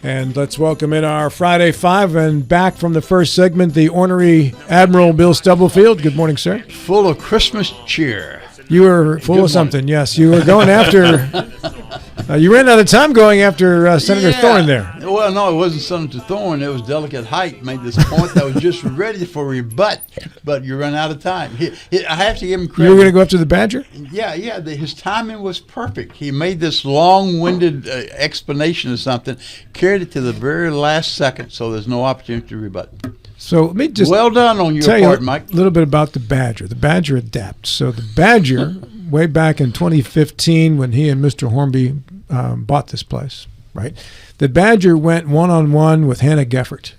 And let's welcome in our Friday Five, and back from the first segment, the ornery Admiral Bill Stubblefield. Good morning, sir. Full of Christmas cheer. You were full of something, yes. You were going after... you ran out of time going after Senator Thorne there. Well, no, it wasn't Senator Thorne. It was Delegate Height made this point that was just ready for rebut, but you ran out of time. I have to give him credit. You were going to go after the Badger? Yeah. His timing was perfect. He made this long-winded explanation of something, carried it to the very last second, so there's no opportunity to rebut. So let me just well done on your part, Mike. A little bit about the Badger. The Badger adapts. So the Badger, way back in 2015 when he and Mr. Hornby bought this place, right? The Badger went one-on-one with Hannah Geffert.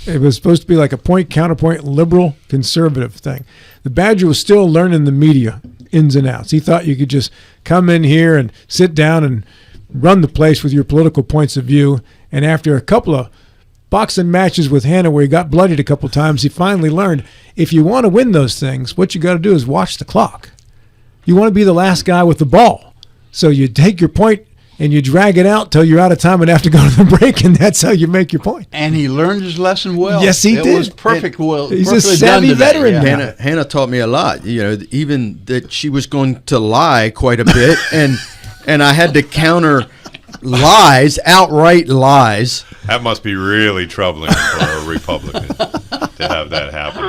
It was supposed to be like a point-counterpoint liberal conservative thing. The Badger was still learning the media ins and outs. He thought you could just come in here and sit down and run the place with your political points of view. And after a couple of boxing matches with Hannah where he got bloodied a couple times, he finally learned if you want to win those things, what you got to do is watch the clock. You want to be the last guy with the ball. So you take your point and you drag it out till you're out of time and have to go to the break, and that's how you make your point. And he learned his lesson well. Yes, he did. It was perfect. He's a savvy veteran. Yeah. Hannah taught me a lot. You know, even that she was going to lie quite a bit, and I had to counter lies, outright lies. That must be really troubling for a Republican to have that happen.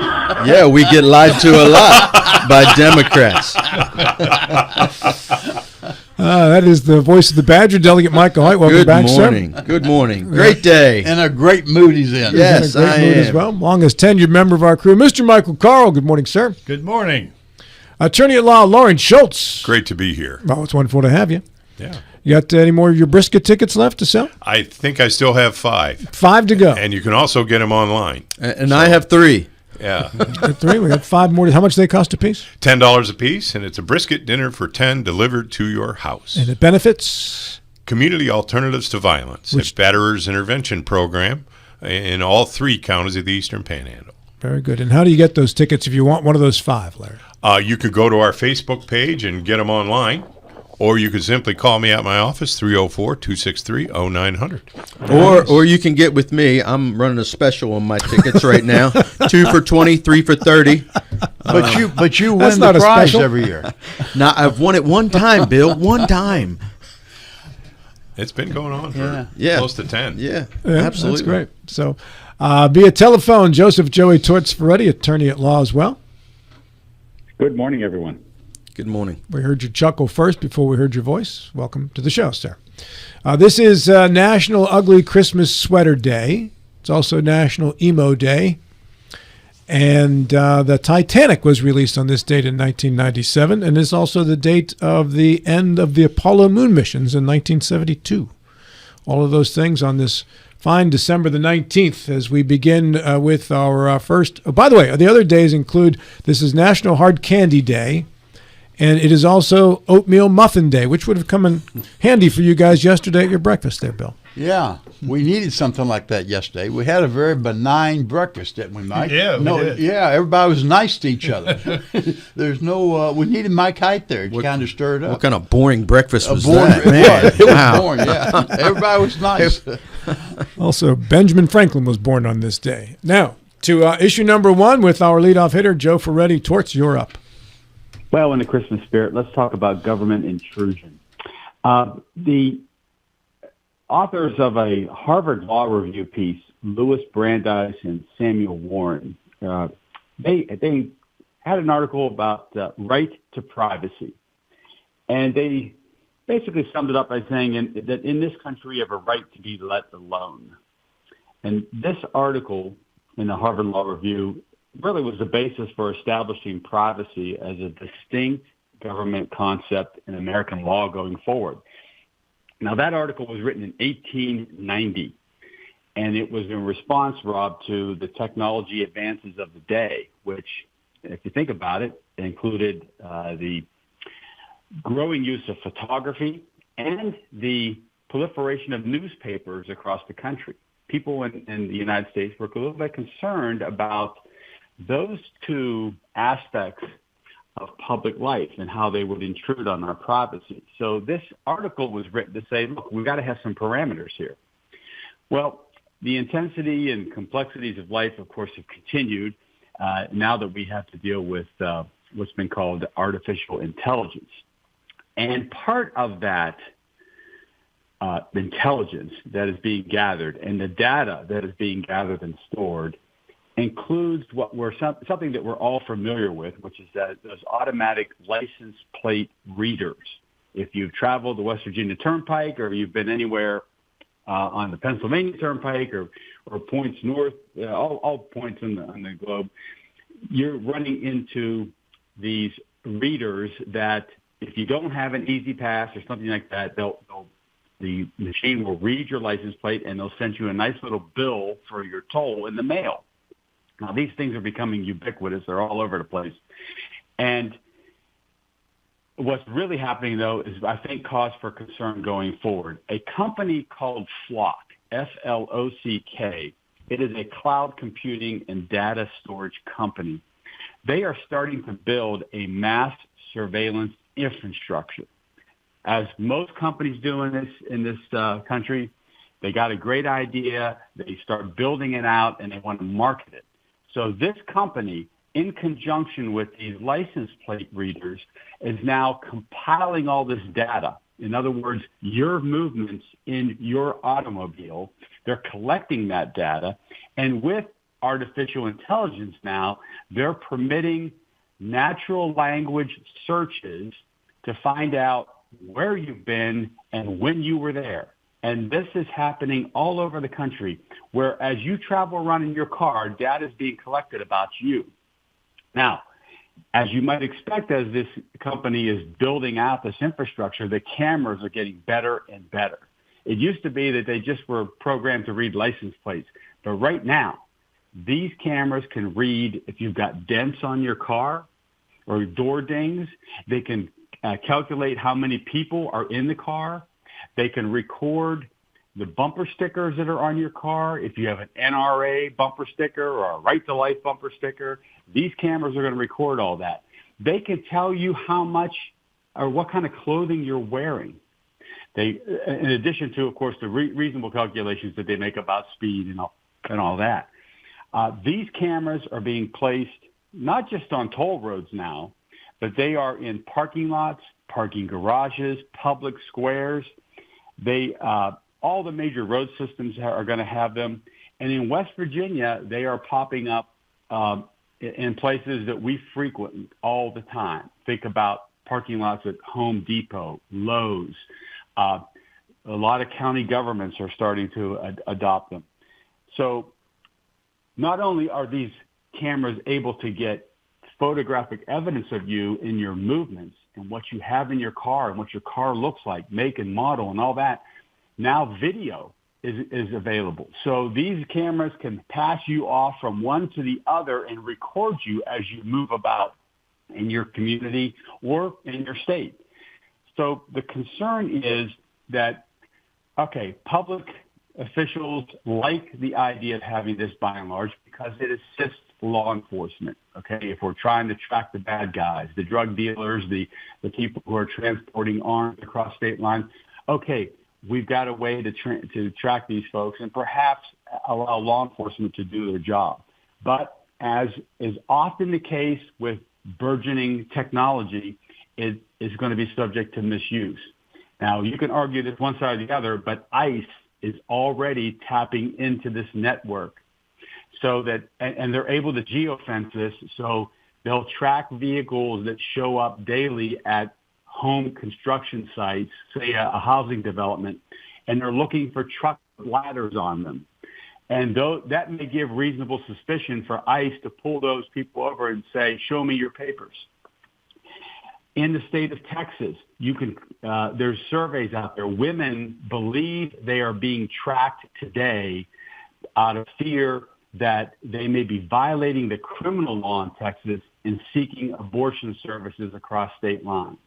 Yeah, we get lied to a lot by Democrats. That is the voice of the Badger, Delegate Michael Hoyt. Welcome back, sir. Good morning. Great day. And a great mood he's in. Yes, in a great mood as well. Longest tenured member of our crew, Mr. Michael Carl. Good morning, sir. Good morning. Attorney at Law, Lawrence Schultz. Great to be here. Well, it's wonderful to have you. Yeah. You got any more of your brisket tickets left to sell? I think I still have 5. 5 to go. And you can also get them online. And I have 3. Yeah. 3. We got 5 more. How much do they cost a piece? $10 a piece, and it's a brisket dinner for 10 delivered to your house. And it benefits? Community Alternatives to Violence, a batterers intervention program in all 3 counties of the Eastern Panhandle. Very good. And how do you get those tickets if you want one of those 5, Larry? You could go to our Facebook page and get them online. Or you could simply call me at my office, 304-263-0900. Or you can get with me. I'm running a special on my tickets right now. 2 for 20, 3 for 30. But you win the prize every year. Now, I've won it one time, Bill. One time. It's been going on for close to 10. Yeah, absolutely. That's great. So via telephone, Joseph Joey Torts Ferretti, attorney at law as well. Good morning, everyone. Good morning. We heard you chuckle first before we heard your voice. Welcome to the show, sir. This is National Ugly Christmas Sweater Day. It's also National Emo Day. And the Titanic was released on this date in 1997, and is also the date of the end of the Apollo moon missions in 1972. All of those things on this fine December the 19th as we begin with our first. Oh, by the way, the other days include, this is National Hard Candy Day, and it is also Oatmeal Muffin Day, which would have come in handy for you guys yesterday at your breakfast there, Bill. Yeah, we needed something like that yesterday. We had a very benign breakfast, didn't we, Mike? Yeah, we did. Yeah, everybody was nice to each other. There's no, we needed Mike Height there to kind of stir it up. What kind of boring breakfast was that? Man, it was boring, yeah. Everybody was nice. Also, Benjamin Franklin was born on this day. Now, to issue number 1 with our leadoff hitter, Joe Ferretti. Torts, you're up. Well, in the Christmas spirit, let's talk about government intrusion. The authors of a Harvard Law Review piece, Louis Brandeis and Samuel Warren, they had an article about right to privacy. And they basically summed it up by saying that in this country you have a right to be let alone. And this article in the Harvard Law Review really was the basis for establishing privacy as a distinct government concept in American law going forward. Now, that article was written in 1890, and it was in response, Rob, to the technology advances of the day, which, if you think about it, included the growing use of photography and the proliferation of newspapers across the country. People in the United States were a little bit concerned about those two aspects of public life and how they would intrude on our privacy. So this article was written to say, look, we've got to have some parameters here. Well, the intensity and complexities of life, of course, have continued now that we have to deal with what's been called artificial intelligence. And part of that intelligence that is being gathered and the data that is being gathered and stored includes something that we're all familiar with, which is that those automatic license plate readers. If you've traveled the West Virginia Turnpike or you've been anywhere on the Pennsylvania Turnpike or points north, all points on the globe, you're running into these readers that if you don't have an Easy Pass or something like that, the machine will read your license plate and they'll send you a nice little bill for your toll in the mail. Now, these things are becoming ubiquitous. They're all over the place. And what's really happening, though, is I think cause for concern going forward. A company called Flock, Flock, it is a cloud computing and data storage company. They are starting to build a mass surveillance infrastructure. As most companies do in this country, they got a great idea, they start building it out, and they want to market it. So this company, in conjunction with these license plate readers, is now compiling all this data. In other words, your movements in your automobile, they're collecting that data. And with artificial intelligence now, they're permitting natural language searches to find out where you've been and when you were there. And this is happening all over the country, where as you travel around in your car, data is being collected about you. Now, as you might expect, as this company is building out this infrastructure, the cameras are getting better and better. It used to be that they just were programmed to read license plates. But right now, these cameras can read if you've got dents on your car or door dings. They can calculate how many people are in the car. They can record the bumper stickers that are on your car. If you have an NRA bumper sticker or a Right to Life bumper sticker, these cameras are going to record all that. They can tell you how much or what kind of clothing you're wearing. They, in addition to, of course, the reasonable calculations that they make about speed and all that. These cameras are being placed not just on toll roads now, but they are in parking lots, parking garages, public squares. They all the major road systems are going to have them. And in West Virginia, they are popping up in places that we frequent all the time. Think about parking lots at Home Depot, Lowe's. A lot of county governments are starting to adopt them. So not only are these cameras able to get photographic evidence of you in your movements and what you have in your car and what your car looks like, make and model and all that, now video is available. So these cameras can pass you off from one to the other and record you as you move about in your community or in your state. So the concern is that, okay, public officials like the idea of having this by and large because it assists law enforcement, okay? If we're trying to track the bad guys, the drug dealers, the people who are transporting arms across state lines, okay, we've got a way to track these folks and perhaps allow law enforcement to do their job. But as is often the case with burgeoning technology, it is going to be subject to misuse. Now, you can argue this one side or the other, but ICE is already tapping into this network so that, and they're able to geofence this, so they'll track vehicles that show up daily at home construction sites, say a housing development, and they're looking for truck ladders on them. And that may give reasonable suspicion for ICE to pull those people over and say, show me your papers. In the state of Texas, there's surveys out there. Women believe they are being tracked today out of fear that they may be violating the criminal law in Texas and seeking abortion services across state lines.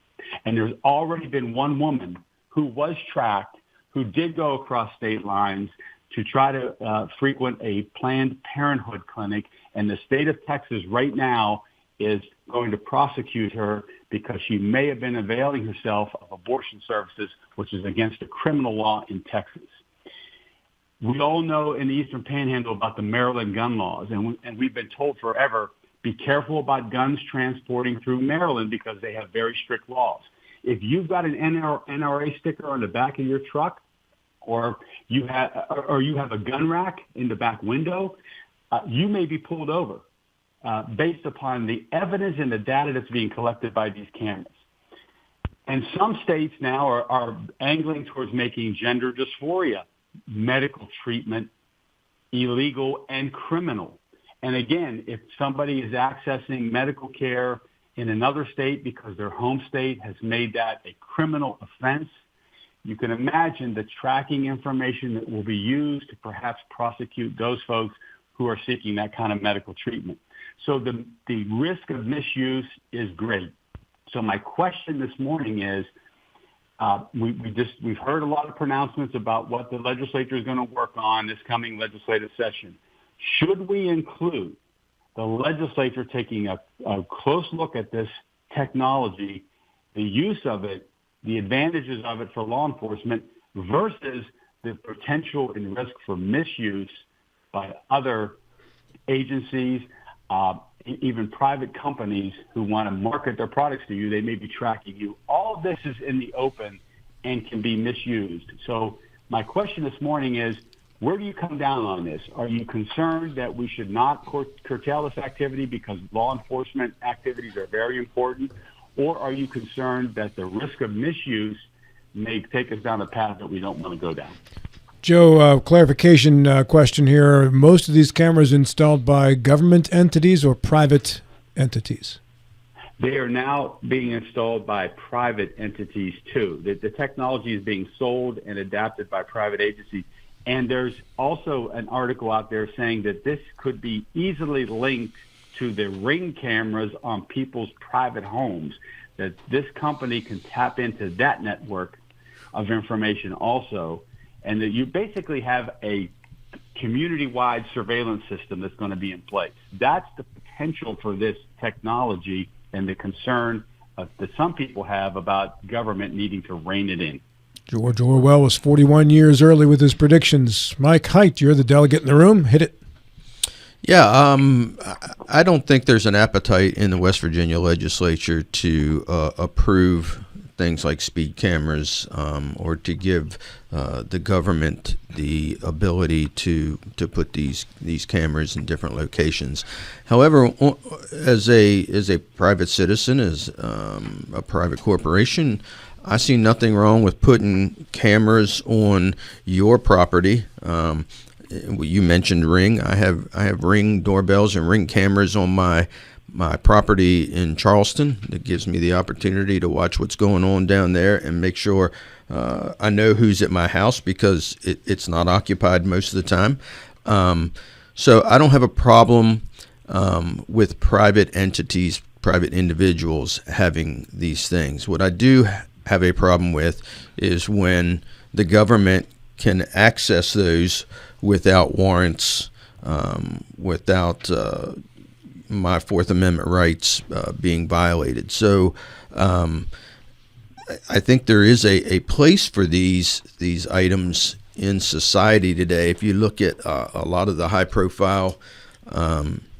And there's already been one woman who was tracked, who did go across state lines to try to frequent a Planned Parenthood clinic. And the state of Texas right now is going to prosecute her because she may have been availing herself of abortion services, which is against the criminal law in Texas. We all know in the Eastern Panhandle about the Maryland gun laws, and we've been told forever, be careful about guns transporting through Maryland because they have very strict laws. If you've got an NRA sticker on the back of your truck, or you have a gun rack in the back window, you may be pulled over based upon the evidence and the data that's being collected by these cameras. And some states now are angling towards making gender dysphoria medical treatment illegal and criminal. And again, if somebody is accessing medical care in another state because their home state has made that a criminal offense, you can imagine the tracking information that will be used to perhaps prosecute those folks who are seeking that kind of medical treatment. So the risk of misuse is great. So my question this morning is, we've heard a lot of pronouncements about what the legislature is going to work on this coming legislative session. Should we include the legislature taking a close look at this technology, the use of it, the advantages of it for law enforcement versus the potential and risk for misuse by other agencies, even private companies who want to market their products to you? They may be tracking you. All of this is in the open and can be misused. So my question this morning is, where do you come down on this? Are you concerned that we should not curtail this activity because law enforcement activities are very important? Or are you concerned that the risk of misuse may take us down a path that we don't want to go down? Joe, clarification question here. Are most of these cameras installed by government entities or private entities? They are now being installed by private entities, too. The technology is being sold and adapted by private agencies. And there's also an article out there saying that this could be easily linked to the Ring cameras on people's private homes, that this company can tap into that network of information also, and that you basically have a community-wide surveillance system that's going to be in place. That's the potential for this technology and the concern that some people have about government needing to rein it in. George Orwell was 41 years early with his predictions. Mike Height, you're the delegate in the room. Hit it. Yeah, I don't think there's an appetite in the West Virginia legislature to approve things like speed cameras or to give the government the ability to put these cameras in different locations. However, as a private citizen, as a private corporation, I see nothing wrong with putting cameras on your property. You mentioned Ring. I have Ring doorbells and Ring cameras on my property in Charleston. That gives me the opportunity to watch what's going on down there and make sure I know who's at my house because it's not occupied most of the time. So I don't have a problem with private entities, private individuals having these things. What I do have a problem with is when the government can access those without warrants, without my Fourth Amendment rights being violated. So I think there is a place for these items in society today. If you look at a lot of the high-profile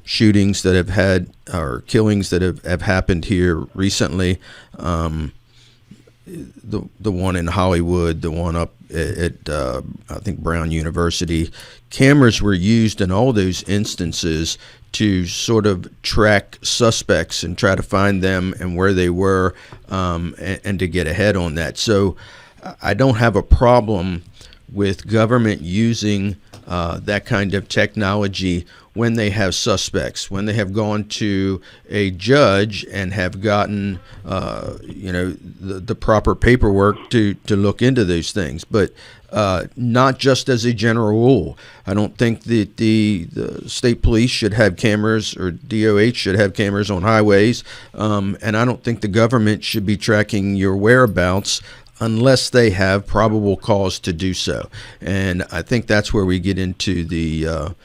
shootings that have had, or killings that have happened here recently, the one in Hollywood, the one up at I think Brown University, cameras were used in all those instances to sort of track suspects and try to find them and where they were, and to get ahead on that. So I don't have a problem with government using that kind of technology when they have suspects, when they have gone to a judge and have gotten the proper paperwork to look into those things, but not just as a general rule. I don't think that the state police should have cameras, or DOH should have cameras on highways, and I don't think the government should be tracking your whereabouts unless they have probable cause to do so. And I think that's where we get into the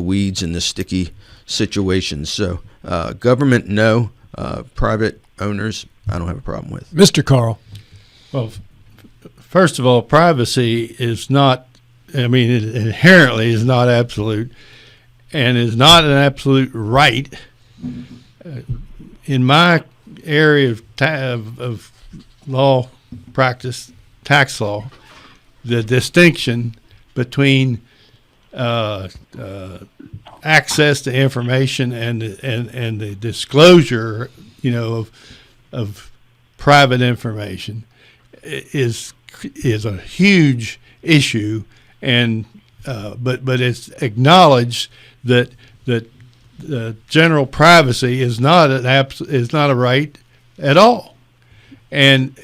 weeds and the sticky situations. So government, no. Private owners, I don't have a problem with. Mr. Carl. Well, first of all, privacy is not I mean, it inherently is not absolute, and is not an absolute right. In my area of law practice, tax law, the distinction between access to information and the disclosure, of private information is a huge issue, and but it's acknowledged that general privacy is not a right at all, and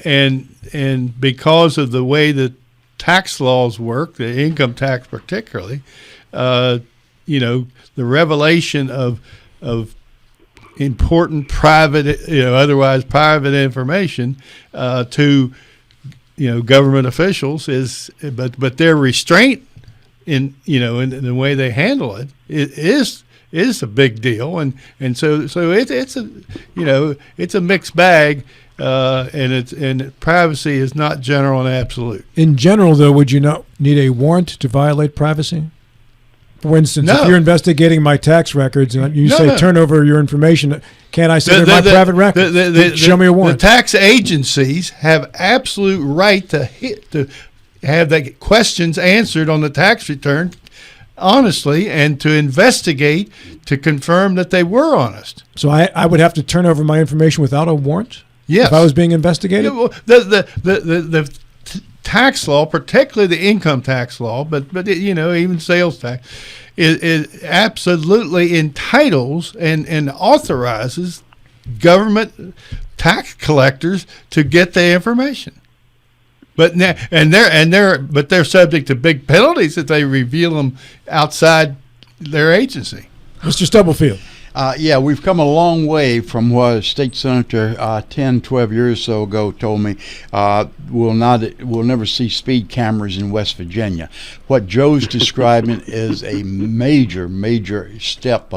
because of the way that tax laws work, the income tax particularly, the revelation of important private, otherwise private information to government officials but their restraint in the way they handle it is a big deal, and so it's a mixed bag, and privacy is not general and absolute. In general, though, would you not need a warrant to violate privacy? For instance, No. if you're investigating my tax records and you No. turn over your information, can't I say they're my private records? Show me a warrant. The tax agencies have absolute right to have the questions answered on the tax return honestly, and to investigate to confirm that they were honest. So I would have to turn over my information without a warrant? Yes. If I was being investigated? Yeah, well, the tax law, particularly the income tax law, but even sales tax, it absolutely entitles and authorizes government tax collectors to get the information. But they're subject to big penalties if they reveal them outside their agency. Mr. Stubblefield. Yeah, we've come a long way from what a state senator 10, 12 years or so ago told me. We'll never see speed cameras in West Virginia. What Joe's describing is a major step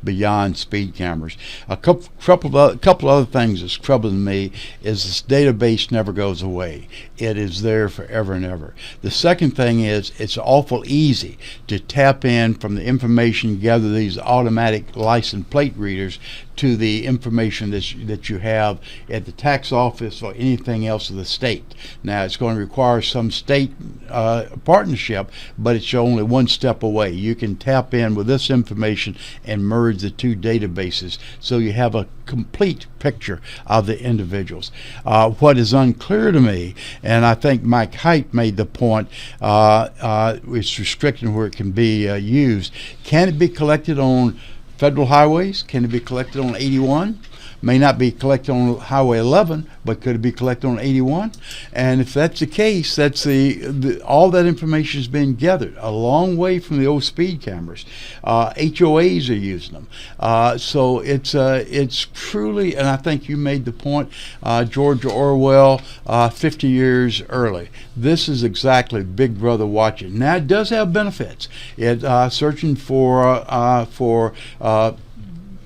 beyond speed cameras. A couple other things that's troubling me is this database never goes away. It is there forever and ever. The second thing is it's awful easy to tap in from the information, gather these automatic license plate readers to the information that you have at the tax office or anything else of the state. Now, it's going to require some state partnership, but it's only one step away. You can tap in with this information and merge the two databases so you have a complete picture of the individuals. What is unclear to me, and I think Mike Height made the point, it's restricting where it can be used. Can it be collected on federal highways? Can it be collected on 81? May not be collected on Highway 11, but could it be collected on 81? And if that's the case, that's all that information is being gathered a long way from the old speed cameras. HOAs are using them. So it's truly, and I think you made the point, George Orwell, 50 years early. This is exactly Big Brother watching. Now, it does have benefits. It searching for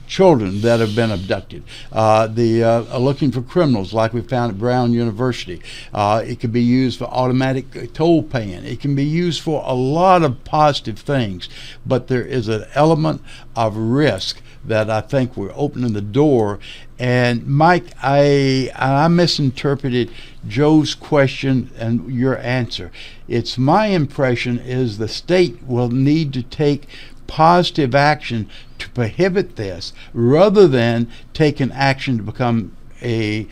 children that have been abducted, looking for criminals like we found at Brown University. It can be used for automatic toll paying. It can be used for a lot of positive things, but there is an element of risk that I think we're opening the door. And Mike, I misinterpreted Joe's question and your answer. It's my impression is the state will need to take positive action to prohibit this rather than taking action to become a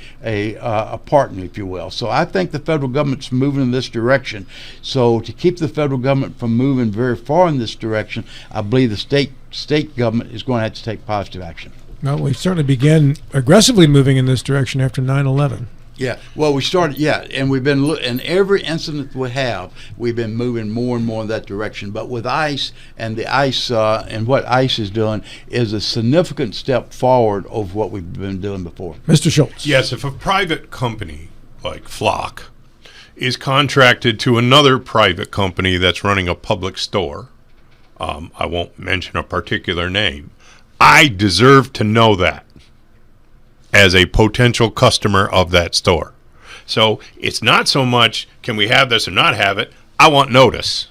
partner, if you will. So I think the federal government's moving in this direction. So to keep the federal government from moving very far in this direction, I believe the state government is going to have to take positive action. Well, we certainly began aggressively moving in this direction after 9/11. Yeah, well, we started, and we've been, in every incident we have, we've been moving more and more in that direction. But with ICE and and what ICE is doing is a significant step forward over what we've been doing before. Mr. Schultz. Yes, if a private company like Flock is contracted to another private company that's running a public store, I won't mention a particular name, I deserve to know that as a potential customer of that store. So it's not so much, can we have this or not have it? I want notice.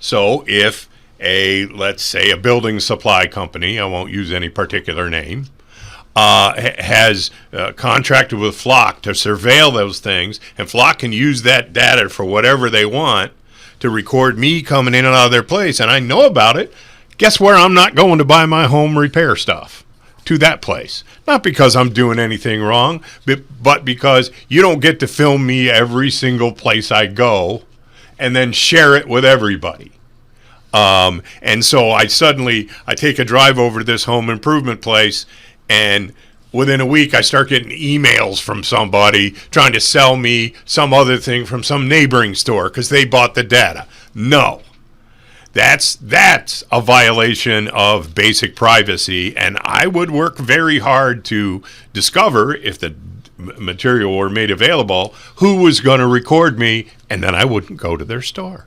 So if let's say a building supply company, I won't use any particular name, has contracted with Flock to surveil those things, and Flock can use that data for whatever they want to record me coming in and out of their place, and I know about it, guess where I'm not going to buy my home repair stuff? To that place. Not because I'm doing anything wrong, but because you don't get to film me every single place I go and then share it with everybody. And so I take a drive over to this home improvement place, and within a week I start getting emails from somebody trying to sell me some other thing from some neighboring store because they bought the data. No. That's a violation of basic privacy, and I would work very hard to discover, if the material were made available, who was going to record me, and then I wouldn't go to their store.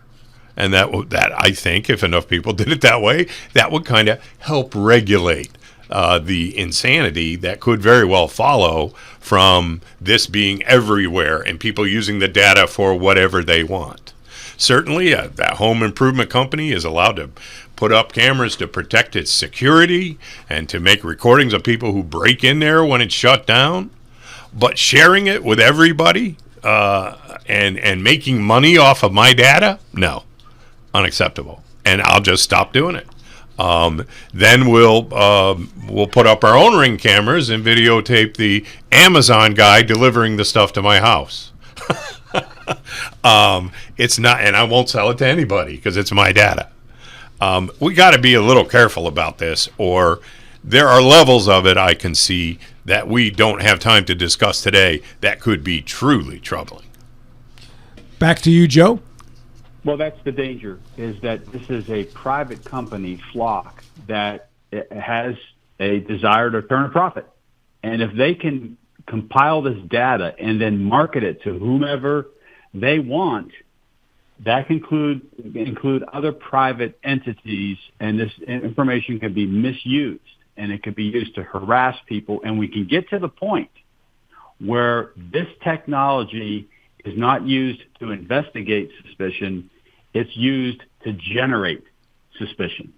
And that I think, if enough people did it that way, that would kind of help regulate the insanity that could very well follow from this being everywhere and people using the data for whatever they want. Certainly, that home improvement company is allowed to put up cameras to protect its security and to make recordings of people who break in there when it's shut down. But sharing it with everybody and making money off of my data, no, unacceptable. And I'll just stop doing it. Then we'll put up our own Ring cameras and videotape the Amazon guy delivering the stuff to my house. It's not, and I won't sell it to anybody because it's my data. We got to be a little careful about this, or there are levels of it I can see that we don't have time to discuss today that could be truly troubling. Back to you, Joe. Well, that's the danger, is that this is a private company, Flock, that has a desire to turn a profit. And if they can compile this data and then market it to whomever they want, that can include other private entities, and this information can be misused, and it can be used to harass people. And we can get to the point where this technology is not used to investigate suspicion, it's used to generate suspicion.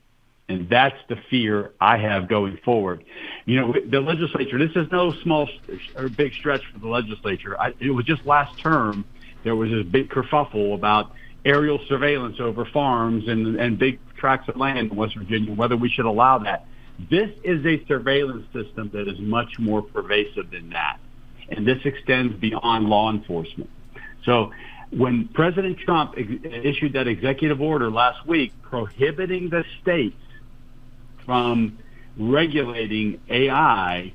And that's the fear I have going forward. You know, the legislature, this is no small or big stretch for the legislature. It was just last term, there was this big kerfuffle about aerial surveillance over farms and big tracts of land in West Virginia, whether we should allow that. This is a surveillance system that is much more pervasive than that. And this extends beyond law enforcement. So when President Trump issued that executive order last week prohibiting the states from regulating AI,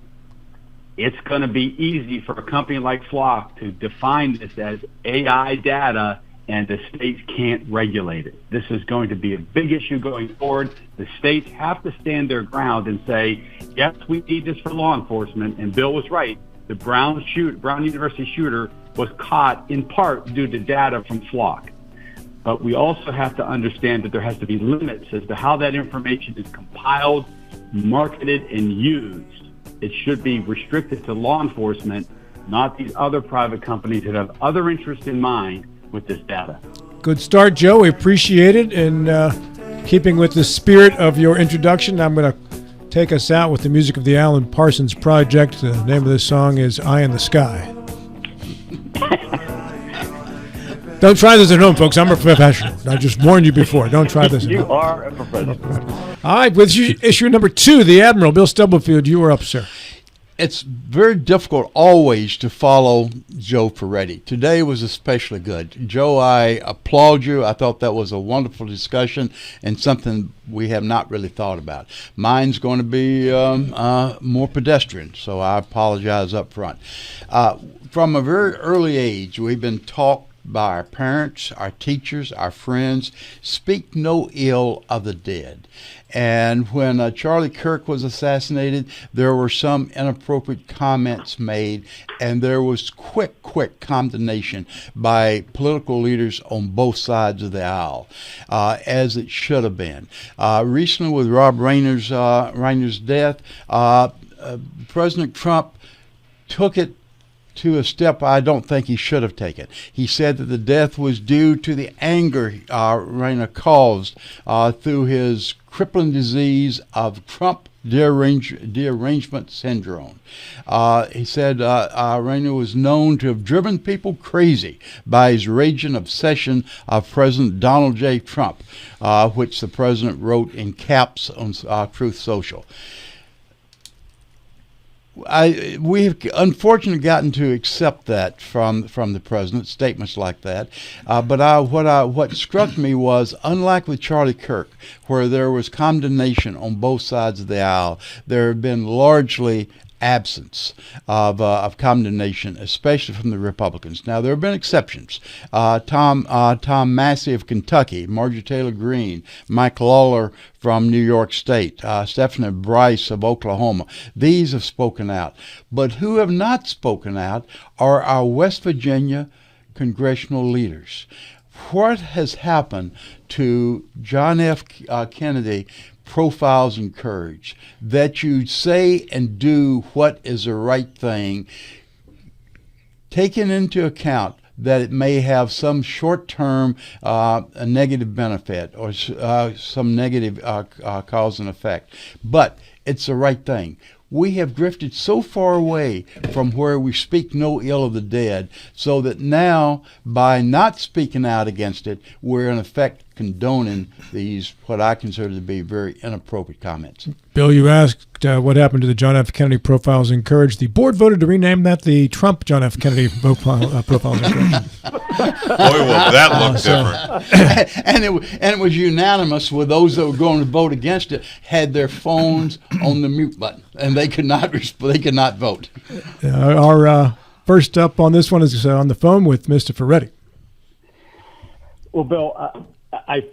it's going to be easy for a company like Flock to define this as AI data, and the states can't regulate it. This is going to be a big issue going forward. The states have to stand their ground and say, yes, we need this for law enforcement. And Bill was right. The Brown University shooter was caught in part due to data from Flock. But we also have to understand that there has to be limits as to how that information is compiled, marketed, and used. It should be restricted to law enforcement, not these other private companies that have other interests in mind with this data. Good start, Joe. We appreciate it. And keeping with the spirit of your introduction, I'm going to take us out with the music of the Alan Parsons Project. The name of this song is Eye in the Sky. Don't try this at home, folks. I'm a professional. I just warned you before. Don't try this at home. You are a professional. All right, with issue number 2, the Admiral, Bill Stubblefield, you are up, sir. It's very difficult always to follow Joe Ferretti. Today was especially good. Joe, I applaud you. I thought that was a wonderful discussion and something we have not really thought about. Mine's going to be more pedestrian, so I apologize up front. From a very early age, we've been taught by our parents, our teachers, our friends, speak no ill of the dead. And when Charlie Kirk was assassinated, there were some inappropriate comments made, and there was quick condemnation by political leaders on both sides of the aisle, as it should have been. Recently, with Rob Reiner's death, President Trump took it to a step I don't think he should have taken. He said that the death was due to the anger Rayner caused through his crippling disease of Trump derangement syndrome. He said Rayner was known to have driven people crazy by his raging obsession of President Donald J. Trump, which the president wrote in caps on Truth Social. We have unfortunately gotten to accept that from the president, statements like that. But what struck me was, unlike with Charlie Kirk, where there was condemnation on both sides of the aisle, there have been largely absence of condemnation, especially from the Republicans. Now, there have been exceptions. Tom Massey of Kentucky, Marjorie Taylor Greene, Mike Lawler from New York State, Stephanie Bryce of Oklahoma. These have spoken out. But who have not spoken out are our West Virginia congressional leaders. What has happened to John F. Kennedy profiles in courage, that you say and do what is the right thing, taking into account that it may have some short-term negative benefit or some negative cause and effect, but it's the right thing. We have drifted so far away from where we speak no ill of the dead, so that now, by not speaking out against it, we're in effect condoning these, what I consider to be very inappropriate comments. Bill, you asked what happened to the John F. Kennedy Profiles in Courage. The board voted to rename that the Trump John F. Kennedy Profiles in Courage. Boy, will that look different. And it was unanimous, with those that were going to vote against it had their phones on the mute button, and they could not vote. Our first up on this one is on the phone with Mr. Ferretti. Well, Bill, I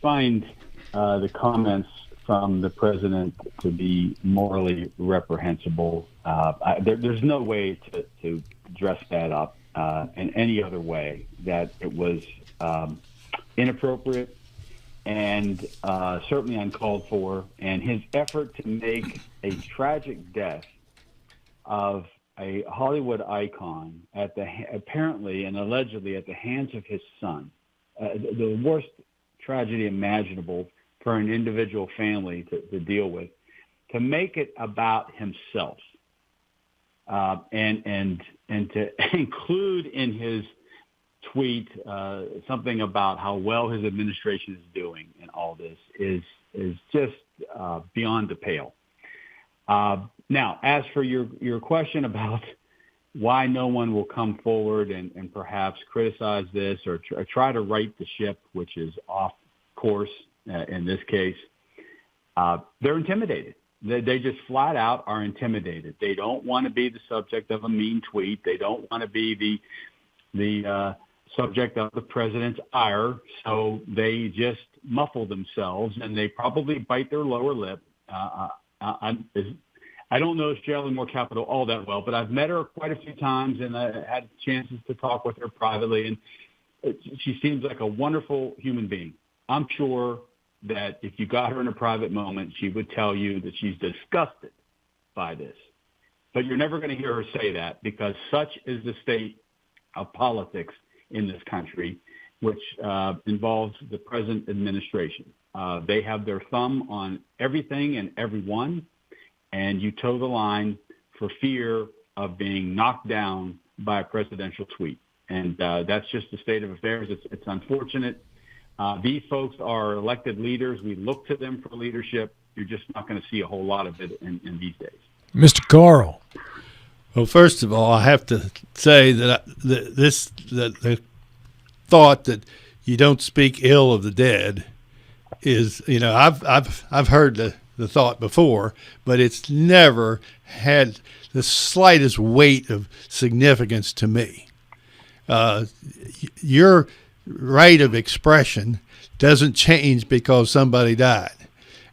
find the comments from the president to be morally reprehensible. There's no way to dress that up in any other way, that it was inappropriate and certainly uncalled for. And his effort to make a tragic death of a Hollywood icon apparently and allegedly at the hands of his son, the worst tragedy imaginable for an individual family to deal with, to make it about himself, and to include in his tweet something about how well his administration is doing in all this is just beyond the pale. Now, as for your question about why no one will come forward and perhaps criticize this or try to right the ship, which is off course in this case, they're intimidated. They just flat out are intimidated. They don't want to be the subject of a mean tweet. They don't want to be the subject of the president's ire, so they just muffle themselves, and they probably bite their lower lip. I don't know Sherilyn Moore Capital all that well, but I've met her quite a few times, and I had chances to talk with her privately, and she seems like a wonderful human being. I'm sure that if you got her in a private moment, she would tell you that she's disgusted by this. But you're never going to hear her say that, because such is the state of politics in this country, which involves the present administration. They have their thumb on everything and everyone, and you toe the line for fear of being knocked down by a presidential tweet. And that's just the state of affairs. It's unfortunate. These folks are elected leaders. We look to them for leadership. You're just not going to see a whole lot of it in these days. Mr. Carl. Well, first of all, I have to say that the thought that you don't speak ill of the dead is, I've heard the thought before, but it's never had the slightest weight of significance to me. Your right of expression doesn't change because somebody died,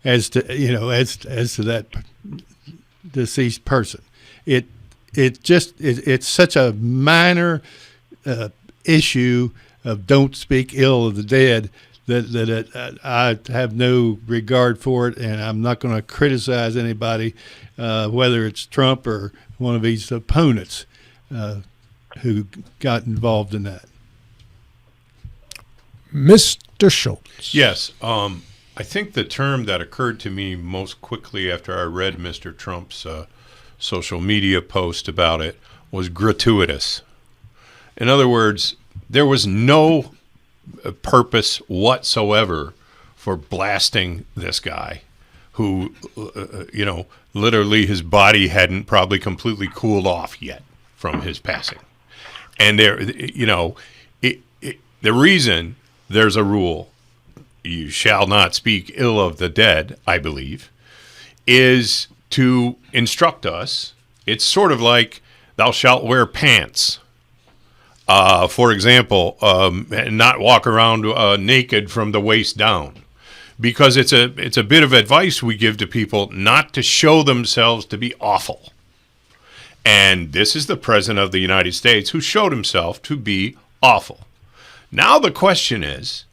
as to that deceased person. It's such a minor issue of don't speak ill of the dead that I have no regard for it, and I'm not going to criticize anybody, whether it's Trump or one of his opponents. who got involved in that. Mr. Schultz. Yes. I think the term that occurred to me most quickly after I read Mr. Trump's social media post about it was gratuitous. In other words, there was no purpose whatsoever for blasting this guy who, literally his body hadn't probably completely cooled off yet from his passing. And the reason there's a rule, you shall not speak ill of the dead, I believe, is to instruct us. It's sort of like thou shalt wear pants. For example, and not walk around naked from the waist down, because it's a bit of advice we give to people not to show themselves to be awful. And this is the President of the United States who showed himself to be awful. Now the question is,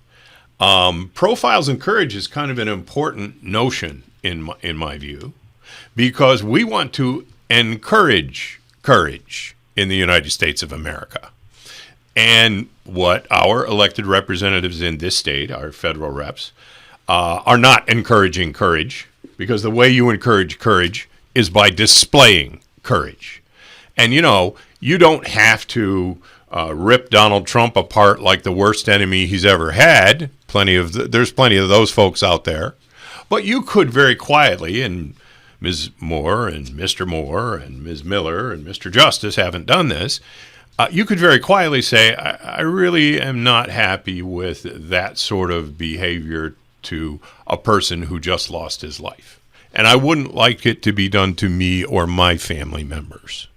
profiles in courage is kind of an important notion in my view, because we want to encourage courage in the United States of America. And what our elected representatives in this state, our federal reps, are not encouraging courage, because the way you encourage courage is by displaying courage. And, you don't have to rip Donald Trump apart like the worst enemy he's ever had. There's plenty of those folks out there. But you could very quietly, and Ms. Moore and Mr. Moore and Ms. Miller and Mr. Justice haven't done this, you could very quietly say, I really am not happy with that sort of behavior to a person who just lost his life. And I wouldn't like it to be done to me or my family members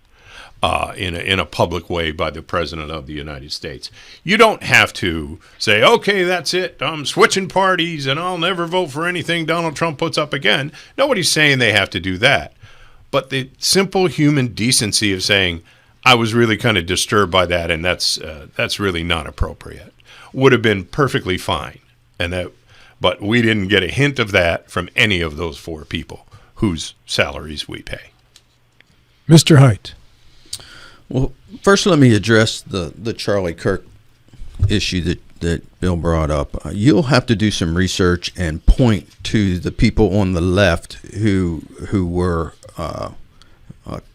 in a public way by the President of the United States. You don't have to say, okay, that's it, I'm switching parties and I'll never vote for anything Donald Trump puts up again. Nobody's saying they have to do that. But the simple human decency of saying, I was really kind of disturbed by that, and that's really not appropriate, would have been perfectly fine. But we didn't get a hint of that from any of those four people whose salaries we pay. Mr. Haidt. Well, first let me address the Charlie Kirk issue that Bill brought up. You'll have to do some research and point to the people on the left who were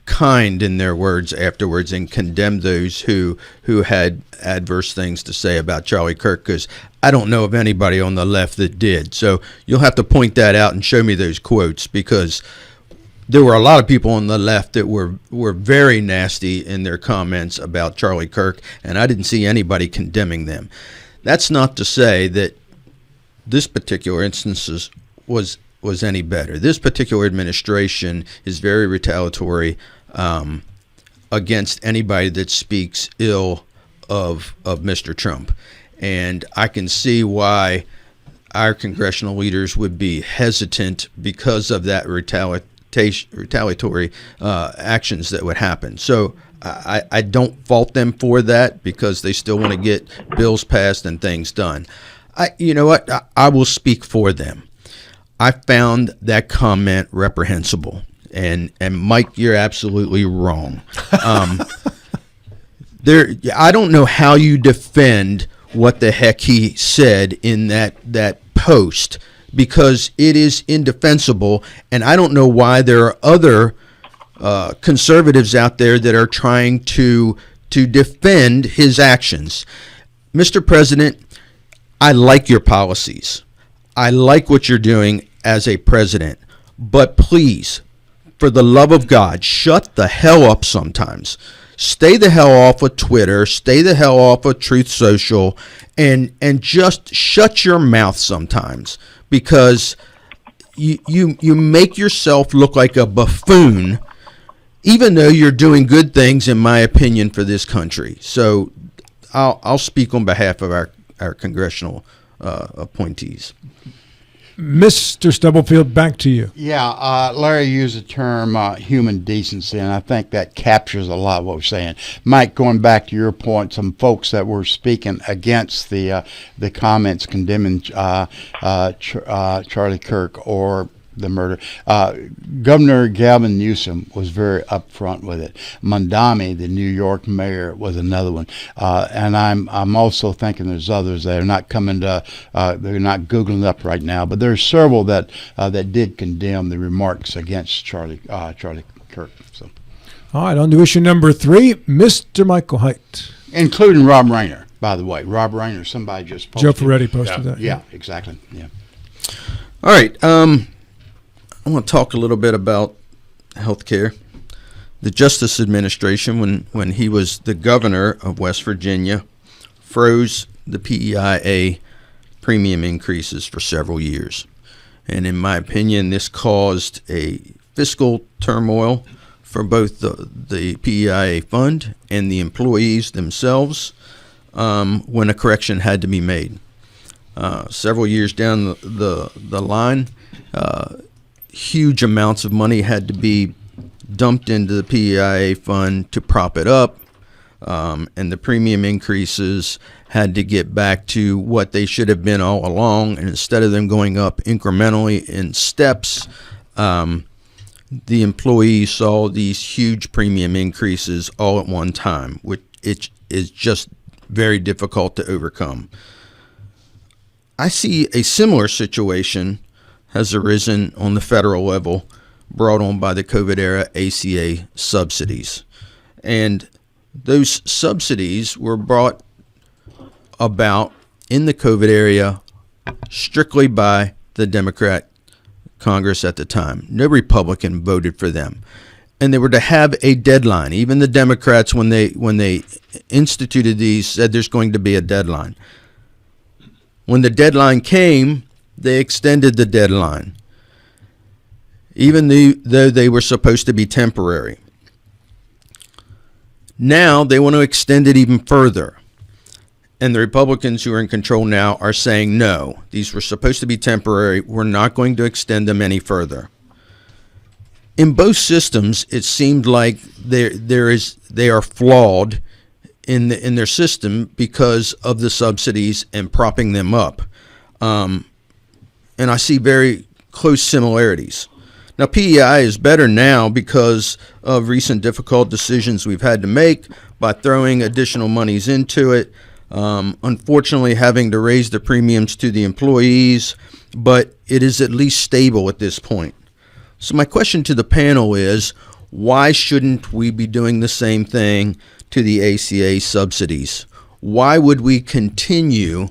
kind in their words afterwards and condemned those who had adverse things to say about Charlie Kirk, because I don't know of anybody on the left that did. So you'll have to point that out and show me those quotes, because there were a lot of people on the left that were very nasty in their comments about Charlie Kirk, and I didn't see anybody condemning them. That's not to say that this particular instance was any better. This particular administration is very retaliatory against anybody that speaks ill of Mr. Trump. And I can see why our congressional leaders would be hesitant because of that retaliatory actions that would happen. So I don't fault them for that, because they still want to get bills passed and things done. You know what? I will speak for them. I found that comment reprehensible. And Mike, you're absolutely wrong. I don't know how you defend what the heck he said in that post, because it is indefensible, and I don't know why there are other conservatives out there that are trying to defend his actions. Mr. President, I like your policies. I like what you're doing as a president, but please, for the love of God, shut the hell up sometimes. Stay the hell off of Twitter, stay the hell off of Truth Social, and just shut your mouth sometimes, because you make yourself look like a buffoon, even though you're doing good things, in my opinion, for this country. So I'll speak on behalf of our congressional appointees. Mr. Stubblefield, back to you. Yeah, Larry used the term human decency, and I think that captures a lot of what we're saying. Mike, going back to your point, some folks that were speaking against the comments condemning Charlie Kirk or the murder. Governor Gavin Newsom was very upfront with it. Mondami, the New York mayor, was another one. And I'm also thinking there's others that are not coming to, they're not Googling up right now, but there's several that did condemn the remarks against Charlie Kirk. So, All right, on to issue number 3, Mr. Michael Haidt. including Rob Reiner, by the way. Rob Reiner, somebody just posted. Joe Ferretti posted that. Yeah, exactly. Yeah. All right. I want to talk a little bit about healthcare. The Justice Administration, when he was the governor of West Virginia, froze the PEIA premium increases for several years. And in my opinion, this caused a fiscal turmoil for both the PEIA fund and the employees themselves when a correction had to be made. Several years down the line, huge amounts of money had to be dumped into the PEIA fund to prop it up, and the premium increases had to get back to what they should have been all along. And instead of them going up incrementally in steps, the employees saw these huge premium increases all at one time, which it is just very difficult to overcome. I see a similar situation has arisen on the federal level, brought on by the COVID era ACA subsidies. And those subsidies were brought about in the COVID area strictly by the Democrat Congress at the time. No Republican voted for them. And they were to have a deadline. Even the Democrats, when they instituted these, said there's going to be a deadline. When the deadline came, they extended the deadline, even though they were supposed to be temporary. Now they want to extend it even further. And the Republicans who are in control now are saying, no, these were supposed to be temporary. We're not going to extend them any further. In both systems, it seemed like they are flawed in their system because of the subsidies and propping them up. And I see very close similarities. Now, PEI is better now because of recent difficult decisions we've had to make by throwing additional monies into it. Unfortunately, having to raise the premiums to the employees, but it is at least stable at this point. So my question to the panel is, why shouldn't we be doing the same thing to the ACA subsidies? Why would we continue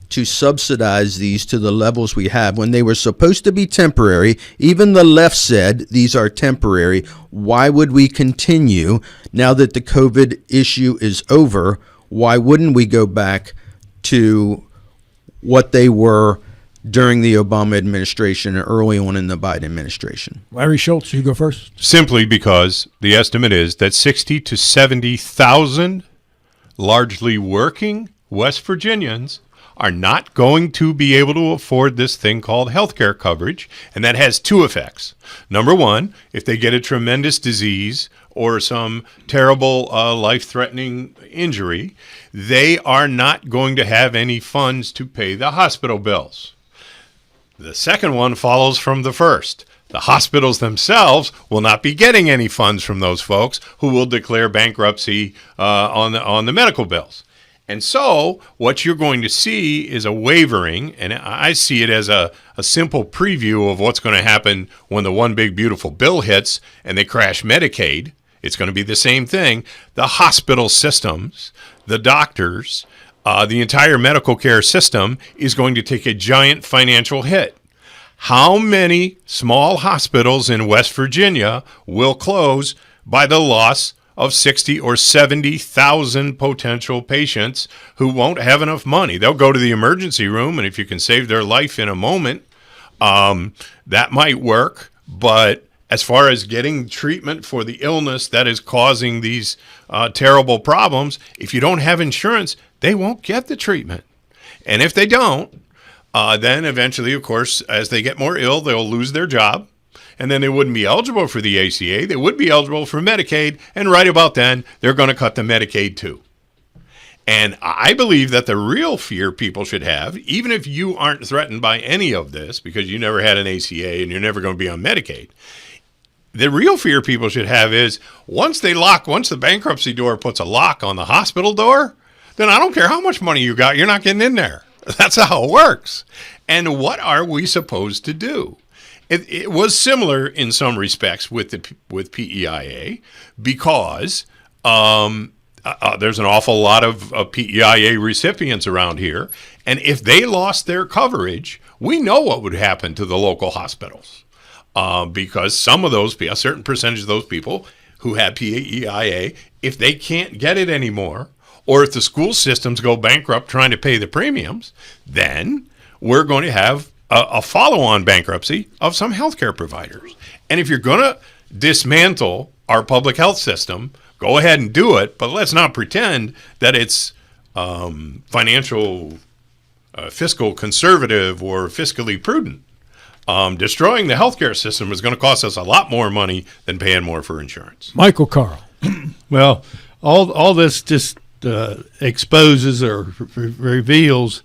to subsidize these to the levels we have when they were supposed to be temporary? Even the left said these are temporary. Why would we continue now that the COVID issue is over? Why wouldn't we go back to what they were during the Obama administration and early on in the Biden administration? Larry Schultz, you go first. Simply because the estimate is that 60 to 70,000 largely working West Virginians are not going to be able to afford this thing called health care coverage, and that has two effects. Number one, if they get a tremendous disease or some terrible life-threatening injury, they are not going to have any funds to pay the hospital bills. The second one follows from the first. The hospitals themselves will not be getting any funds from those folks who will declare bankruptcy on the medical bills. And so what you're going to see is a wavering, and I see it as a simple preview of what's going to happen when the one big beautiful bill hits and they crash Medicaid. It's going to be the same thing. The hospital systems, the doctors, the entire medical care system is going to take a giant financial hit. How many small hospitals in West Virginia will close by the loss of 60 or 70,000 potential patients who won't have enough money? They'll go to the emergency room, and if you can save their life in a moment, that might work. But as far as getting treatment for the illness that is causing these terrible problems, if you don't have insurance, they won't get the treatment. And if they don't, then eventually, of course, as they get more ill, they'll lose their job. And then they wouldn't be eligible for the ACA. They would be eligible for Medicaid. And right about then, they're going to cut the Medicaid too. And I believe that the real fear people should have, even if you aren't threatened by any of this because you never had an ACA and you're never going to be on Medicaid, the real fear people should have is once the bankruptcy door puts a lock on the hospital door, then I don't care how much money you got, you're not getting in there. That's how it works. And what are we supposed to do? It was similar in some respects with PEIA because there's an awful lot of PEIA recipients around here. And if they lost their coverage, we know what would happen to the local hospitals. Because some of those people, a certain percentage of those people who had PEIA, if they can't get it anymore, or if the school systems go bankrupt trying to pay the premiums, then we're going to have a follow-on bankruptcy of some healthcare providers. And if you're going to dismantle our public health system, go ahead and do it, but let's not pretend that it's fiscal conservative or fiscally prudent. Destroying the healthcare system is going to cost us a lot more money than paying more for insurance. Michael Carl. Well, all this just exposes or reveals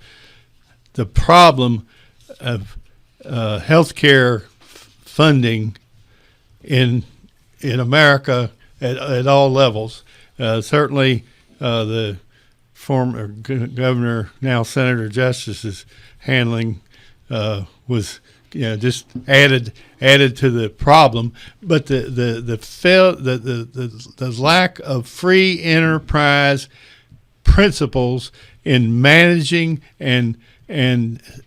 the problem of healthcare funding in America at all levels. Certainly, the former governor, now Senator Justice's handling was just added to the problem. But the lack of free enterprise principles in managing and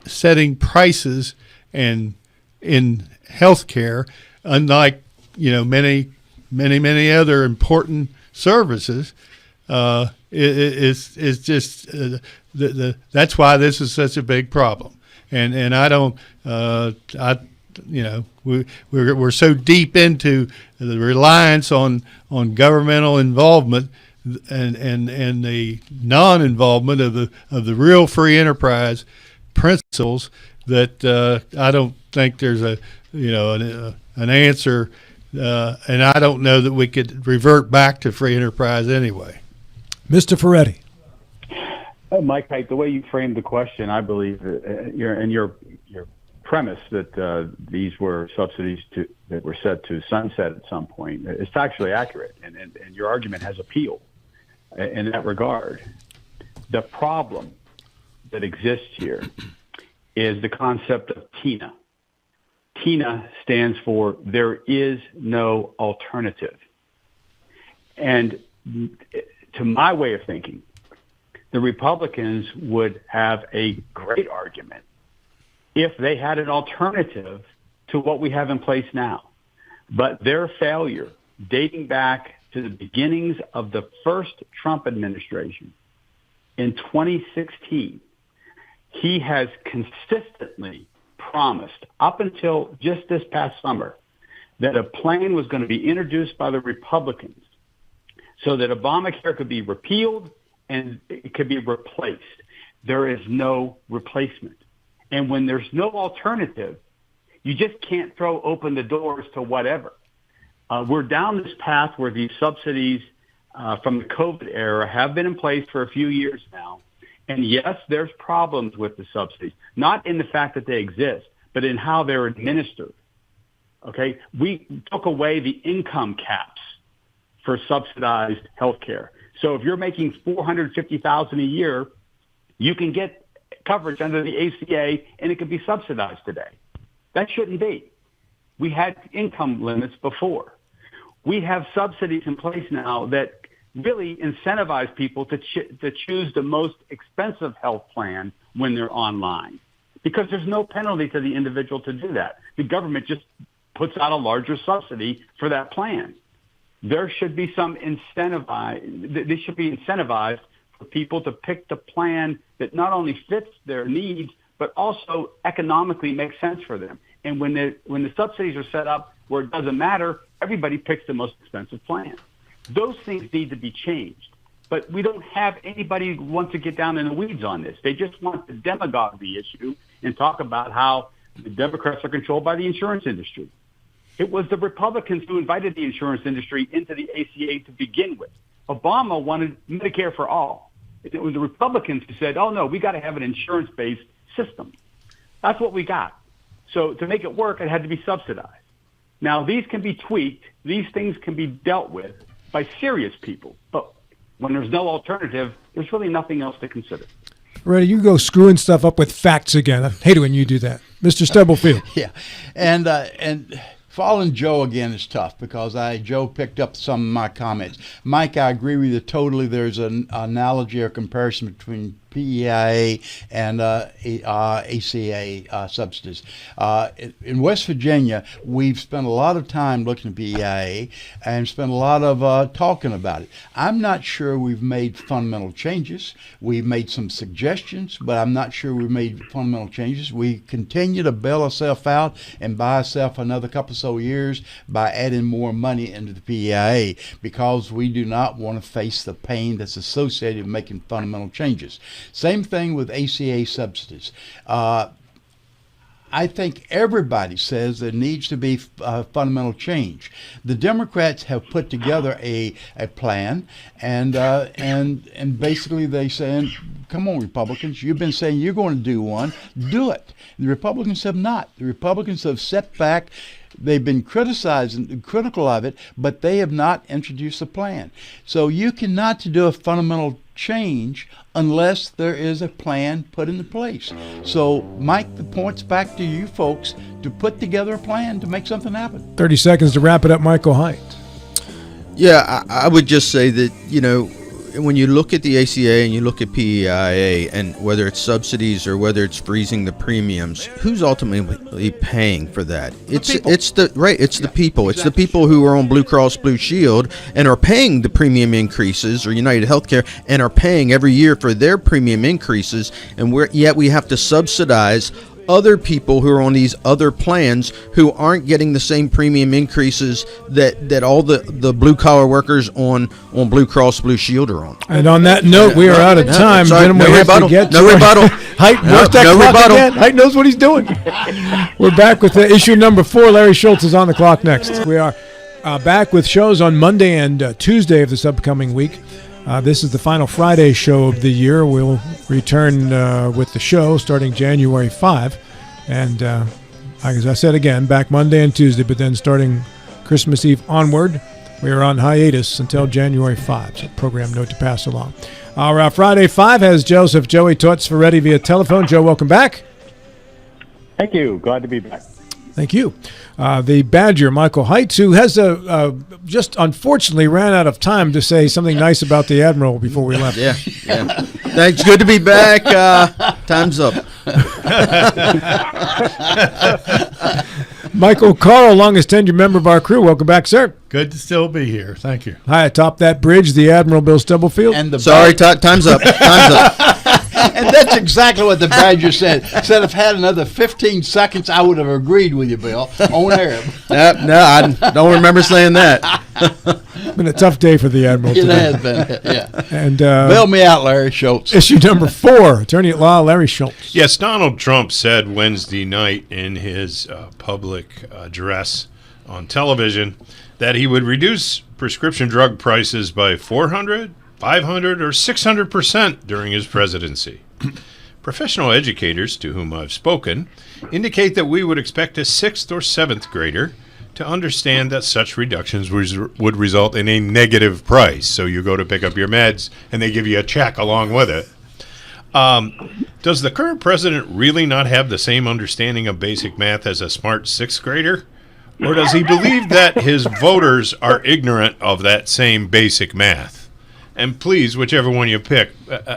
setting prices and in healthcare, unlike many other important services, is just that's why this is such a big problem. And I don't we're so deep into the reliance on governmental involvement and the non-involvement of the real free enterprise principles that I don't think there's an answer, and I don't know that we could revert back to free enterprise anyway. Mr. Ferretti. Mike, the way you framed the question, I believe, your premise that these were subsidies that were set to sunset at some point is factually accurate, and your argument has appeal in that regard. The problem that exists here is the concept of TINA. TINA stands for there is no alternative. And to my way of thinking, the Republicans would have a great argument if they had an alternative to what we have in place now. But their failure, dating back to the beginnings of the first Trump administration in 2016, he has consistently promised up until just this past summer that a plan was going to be introduced by the Republicans so that Obamacare could be repealed and it could be replaced. There is no replacement. And when there's no alternative, you just can't throw open the doors to whatever. We're down this path where these subsidies from the COVID era have been in place for a few years now. And yes, there's problems with the subsidies, not in the fact that they exist, but in how they're administered. Okay? We took away the income caps for subsidized health care. So if you're making $450,000 a year, you can get coverage under the ACA, and it can be subsidized today. That shouldn't be. We had income limits before. We have subsidies in place now that really incentivize people to choose the most expensive health plan when they're online, because there's no penalty to the individual to do that. The government just puts out a larger subsidy for that plan. There should be some they should be incentivized for people to pick the plan that not only fits their needs, but also economically makes sense for them. And when the subsidies are set up where it doesn't matter, everybody picks the most expensive plan. Those things need to be changed. But we don't have anybody who wants to get down in the weeds on this. They just want to demagogue the issue and talk about how the Democrats are controlled by the insurance industry. It was the Republicans who invited the insurance industry into the ACA to begin with. Obama wanted Medicare for all. It was the Republicans who said, oh, no, we got to have an insurance-based system. That's what we got. So to make it work, it had to be subsidized. Now, these can be tweaked. These things can be dealt with by serious people. But when there's no alternative, there's really nothing else to consider. Ready, you go screwing stuff up with facts again. I hate it when you do that. Mr. Stubblefield. Yeah, and following Joe again is tough because Joe picked up some of my comments. Mike, I agree with you totally. There's an analogy or comparison between PEIA and ACA subsidies. In West Virginia, we've spent a lot of time looking at PEIA and spent a lot of talking about it. I'm not sure we've made fundamental changes. We've made some suggestions, but I'm not sure we've made fundamental changes. We continue to bail ourselves out and buy ourselves another couple of years by adding more money into the PEIA because we do not want to face the pain that's associated with making fundamental changes. Same thing with ACA subsidies. I think everybody says there needs to be fundamental change. The Democrats have put together a plan, and basically they saying, "Come on, Republicans! You've been saying you're going to do one. Do it." The Republicans have not. The Republicans have set back. They've been critical of it, but they have not introduced a plan. So you cannot do a fundamental change unless there is a plan put into place. So, Mike, the point's back to you folks to put together a plan to make something happen. 30 seconds to wrap it up, Michael Haidt. Yeah, I would just say that, when you look at the ACA and you look at PEIA, and whether it's subsidies or whether it's freezing the premiums, who's ultimately paying for that? It's the people. It's the people who are on Blue Cross Blue Shield and are paying the premium increases, or United Healthcare, and are paying every year for their premium increases, and yet we have to subsidize other people who are on these other plans who aren't getting the same premium increases that all the blue collar workers on Blue Cross Blue Shield are on. And on that note, we are out of time. Sorry, Gentlemen, no we have rebuttal. to get No to rebuttal. Haidt, where's that No clock rebuttal. again? Haidt knows what he's doing. We're back with issue number 4. Larry Schultz is on the clock next. We are back with shows on Monday and Tuesday of this upcoming week. This is the final Friday show of the year. We'll return with the show starting January 5. And as I said again, back Monday and Tuesday, but then starting Christmas Eve onward, we are on hiatus until January 5. So program note to pass along. Our Friday 5 has Joseph Joey Toots Ferretti via telephone. Joe, welcome back. Thank you. Glad to be back. Thank you. The Badger, Michael Haidt, who has just unfortunately ran out of time to say something nice about the Admiral before we left. Yeah. Thanks. Good to be back. Time's up. Michael Carl, longest tenured member of our crew. Welcome back, sir. Good to still be here. Thank you. Hi, atop that bridge, the Admiral Bill Stubblefield. And the Sorry, time's up. Time's up. And that's exactly what the Badger said. Said if I had another 15 seconds, I would have agreed with you, Bill, on air. No, I don't remember saying that. It's been a tough day for the Admiral It today. has been, yeah. And Bail me out, Larry Schultz. issue number 4, attorney at law Larry Schultz. Yes, Donald Trump said Wednesday night in his public address on television that he would reduce prescription drug prices by 400, 500, or 600% during his presidency. Professional educators to whom I've spoken indicate that we would expect a 6th or 7th grader to understand that such reductions would result in a negative price. So you go to pick up your meds and they give you a check along with it. Does the current president really not have the same understanding of basic math as a smart 6th grader? Or does he believe that his voters are ignorant of that same basic math? And please, whichever one you pick,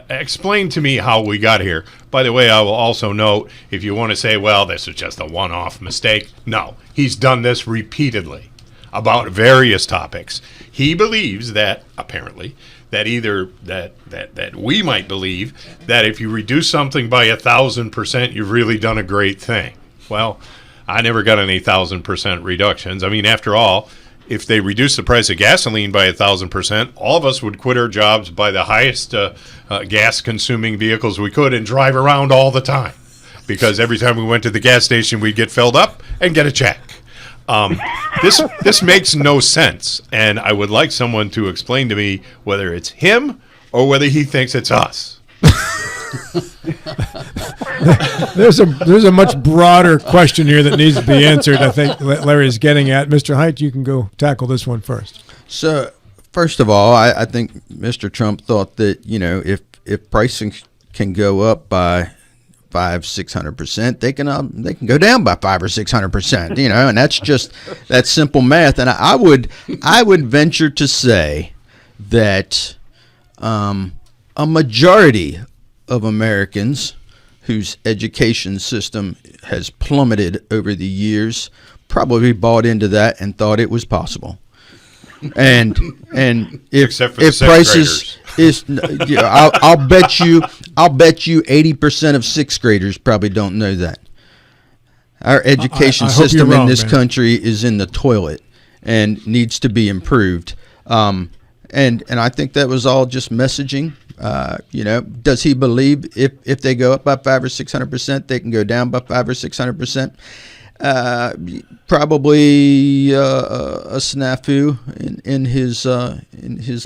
explain to me how we got here. By the way, I will also note, if you want to say, well, this is just a one-off mistake, no. He's done this repeatedly about various topics. He believes that, apparently, that either that we might believe that if you reduce something by 1,000%, you've really done a great thing. Well, I never got any 1,000% reductions. I mean, after all, if they reduce the price of gasoline by 1,000%, all of us would quit our jobs, buy the highest gas-consuming vehicles we could, and drive around all the time. Because every time we went to the gas station, we'd get filled up and get a check. This makes no sense, and I would like someone to explain to me whether it's him or whether he thinks it's us. There's a much broader question here that needs to be answered. I think Larry is getting at. Mr. Haidt, you can go tackle this one first. So, first of all, I think Mr. Trump thought that, if pricing can go up by 500-600%, they can go down by 500 or 600%, and that's simple math. And I would venture to say that a majority of Americans whose education system has plummeted over the years probably bought into that and thought it was possible. And if Except for the prices is, I'll bet you 80% of sixth graders probably don't know that. Our education I hope system you're wrong, in this man. country is in the toilet and needs to be improved. And I think that was all just messaging. Does he believe if they go up by 500 or 600%, they can go down by 500 or 600%? Probably a snafu in his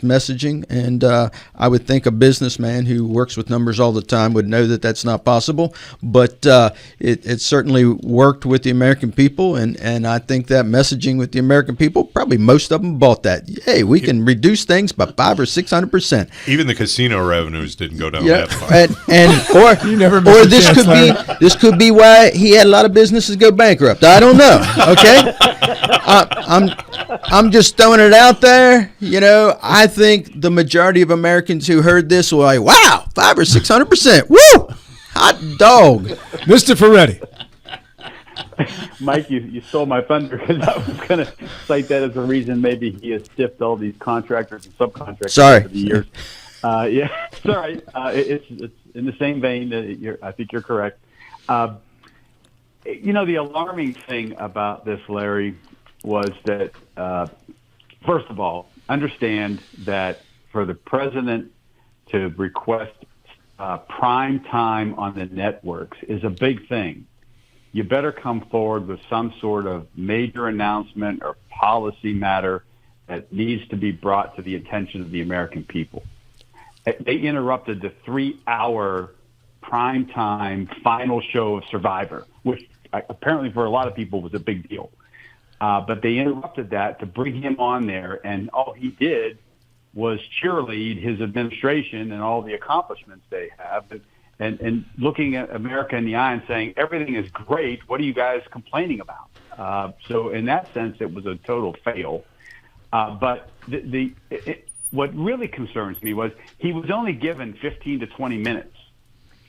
messaging, and I would think a businessman who works with numbers all the time would know that that's not possible. But it certainly worked with the American people, and I think that messaging with the American people, probably most of them bought that. Hey, we can reduce things by 500 or 600%. Even the casino revenues didn't go down Yeah, that far. or You never miss a chance, this could be why he had a lot of businesses go bankrupt. I don't know. Okay, I'm just throwing it out there. I think the majority of Americans who heard this were like, "Wow, 500 or 600%. Woo, hot dog." Mr. Ferretti. Mike, you stole my thunder because I was going to cite that as a reason maybe he has stiffed all these contractors and subcontractors Sorry. over the years. Yeah, it's all right. It's in the same vein. I think you're correct. The alarming thing about this, Larry, was that, first of all, understand that for the president to request prime time on the networks is a big thing. You better come forward with some sort of major announcement or policy matter that needs to be brought to the attention of the American people. They interrupted the 3-hour prime time final show of Survivor, which apparently for a lot of people was a big deal. But they interrupted that to bring him on there, and all he did was cheerlead his administration and all the accomplishments they have, and looking at America in the eye and saying, everything is great, what are you guys complaining about? So in that sense, it was a total fail. But what really concerns me was he was only given 15 to 20 minutes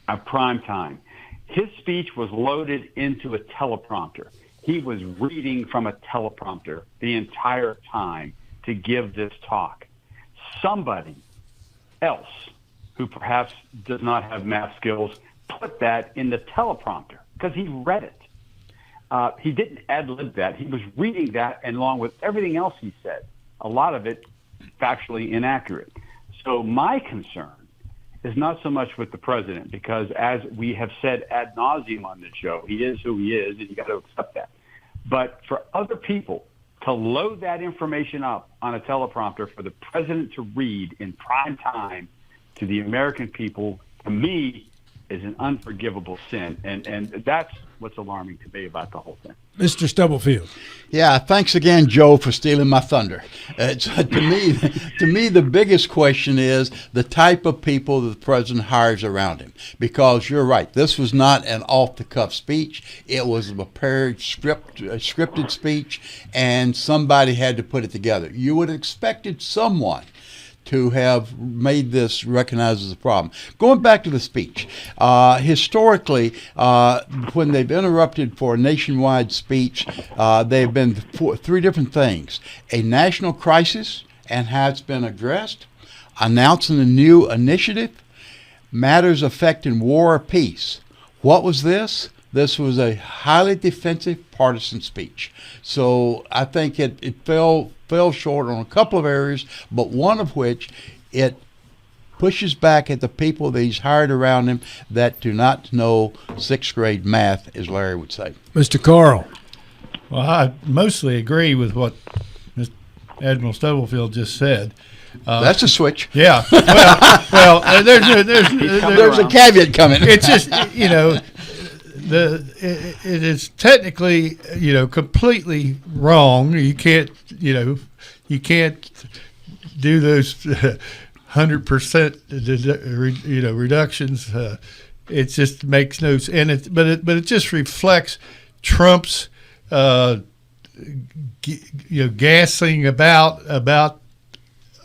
of prime time. His speech was loaded into a teleprompter. He was reading from a teleprompter the entire time to give this talk. Somebody else who perhaps does not have math skills put that in the teleprompter because he read it. He didn't ad-lib that. He was reading that, and along with everything else he said, a lot of it factually inaccurate. So my concern is not so much with the president, because as we have said ad nauseum on this show, he is who he is, and you got to accept that. But for other people to load that information up on a teleprompter for the president to read in prime time to the American people, to me, is an unforgivable sin. And that's what's alarming to me about the whole thing. Mr. Stubblefield. Yeah, thanks again, Joe, for stealing my thunder. To me, the biggest question is the type of people that the president hires around him. Because you're right, this was not an off-the-cuff speech. It was a prepared, scripted speech, and somebody had to put it together. You would have expected someone to have made this recognized as a problem. Going back to the speech, historically, when they've interrupted for a nationwide speech, they've been three different things: a national crisis and how it's been addressed, announcing a new initiative, matters affecting war or peace. What was this? This was a highly defensive partisan speech. So I think it fell short on a couple of areas, but one of which it pushes back at the people that he's hired around him that do not know sixth grade math, as Larry would say. Mr. Carl. Well, I mostly agree with what Admiral Stubblefield just said. That's a switch. Yeah. Well, There's a caveat coming. it's just it is technically completely wrong. You can't do those 100% reductions. It just makes no sense. But it just reflects Trump's gassing about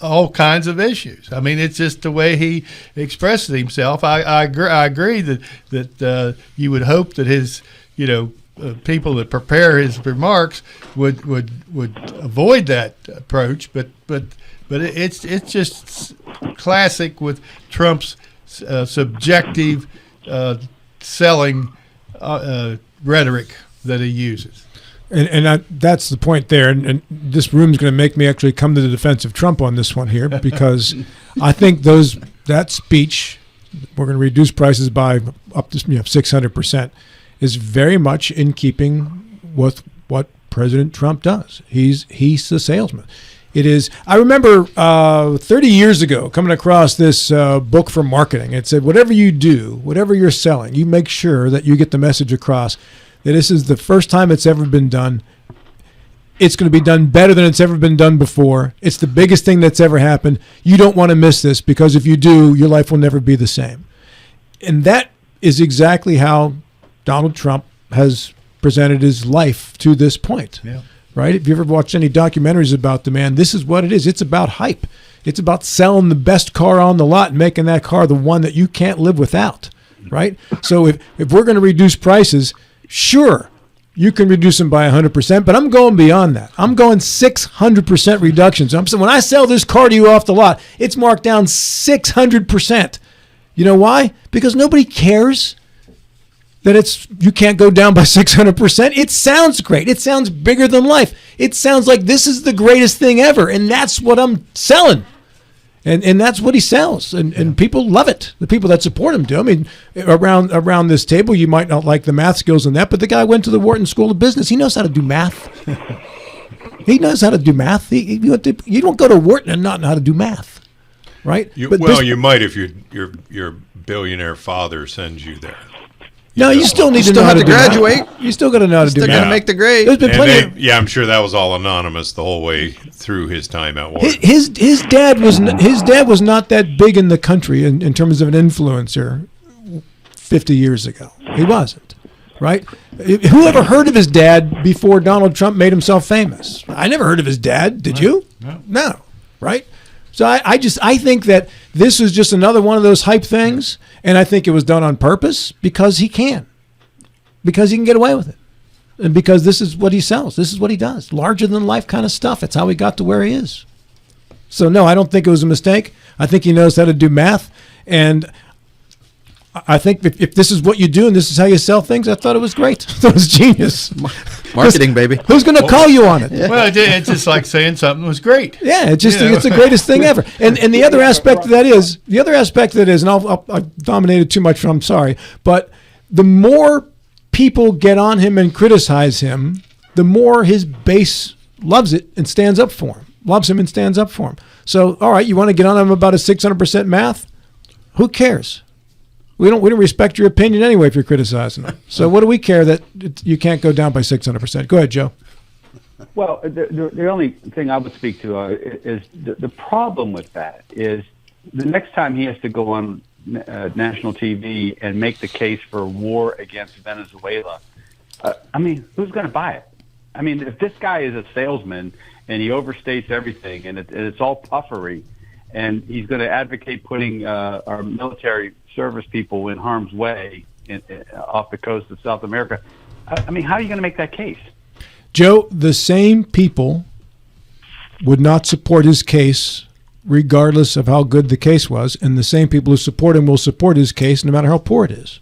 all kinds of issues. I mean, it's just the way he expresses himself. I agree that you would hope that his people that prepare his remarks would avoid that approach, but it's just classic with Trump's subjective selling rhetoric that he uses. And that's the point there. And this room's going to make me actually come to the defense of Trump on this one here, because I think that speech, we're going to reduce prices by up to 600%, is very much in keeping with what President Trump does. He's the salesman. It is. I remember 30 years ago coming across this book for marketing. It said, whatever you do, whatever you're selling, you make sure that you get the message across that this is the first time it's ever been done. It's going to be done better than it's ever been done before. It's the biggest thing that's ever happened. You don't want to miss this, because if you do, your life will never be the same. And that is exactly how Donald Trump has presented his life to this point. Yeah. Right? If you ever watched any documentaries about the man, this is what it is. It's about hype. It's about selling the best car on the lot and making that car the one that you can't live without. Right? So if we're going to reduce prices, sure, you can reduce them by 100%, but I'm going beyond that. I'm going 600% reductions. I'm saying when I sell this car to you off the lot, it's marked down 600%. You know why? Because nobody cares that you can't go down by 600%. It sounds great. It sounds bigger than life. It sounds like this is the greatest thing ever, and that's what I'm selling. And that's what he sells, and people love it. The people that support him do. I mean, around this table, you might not like the math skills in that, but the guy went to the Wharton School of Business. He knows how to do math. He knows how to do math. You don't go to Wharton and not know how to do math, right? You might if your billionaire father sends you there. You still need to know how to graduate. You still got to know how to do Still math. got to make the grade. There's been plenty I'm sure that was all anonymous the whole way through his time at Wharton. His dad was not that big in the country in terms of an influencer 50 years ago. He wasn't, right? Who ever heard of his dad before Donald Trump made himself famous? I never heard of his dad. Did you? No, right? So I think that this is just another one of those hype things, and I think it was done on purpose because he can get away with it, and because this is what he sells. This is what he does. Larger than life kind of stuff. It's how he got to where he is. So no, I don't think it was a mistake. I think he knows how to do math, and I think if this is what you do and this is how you sell things, I thought it was great. I thought it was genius. Marketing, baby. Who's going to call you on it? Well, it's just like saying something was great. Yeah, it's the greatest thing ever. And the other aspect of that is, and I've dominated too much, I'm sorry, but the more people get on him and criticize him, the more his base loves it and stands up for him. Loves him and stands up for him. So, all right, you want to get on him about his 600% math? Who cares? We don't respect your opinion anyway if you're criticizing them. So what do we care that you can't go down by 600%? Go ahead, Joe. Well, the only thing I would speak to is the problem with that is the next time he has to go on national TV and make the case for war against Venezuela, who's going to buy it? I mean, if this guy is a salesman and he overstates everything and it's all puffery, and he's going to advocate putting our military service people in harm's way off the coast of South America, how are you going to make that case? Joe, the same people would not support his case regardless of how good the case was, and the same people who support him will support his case no matter how poor it is.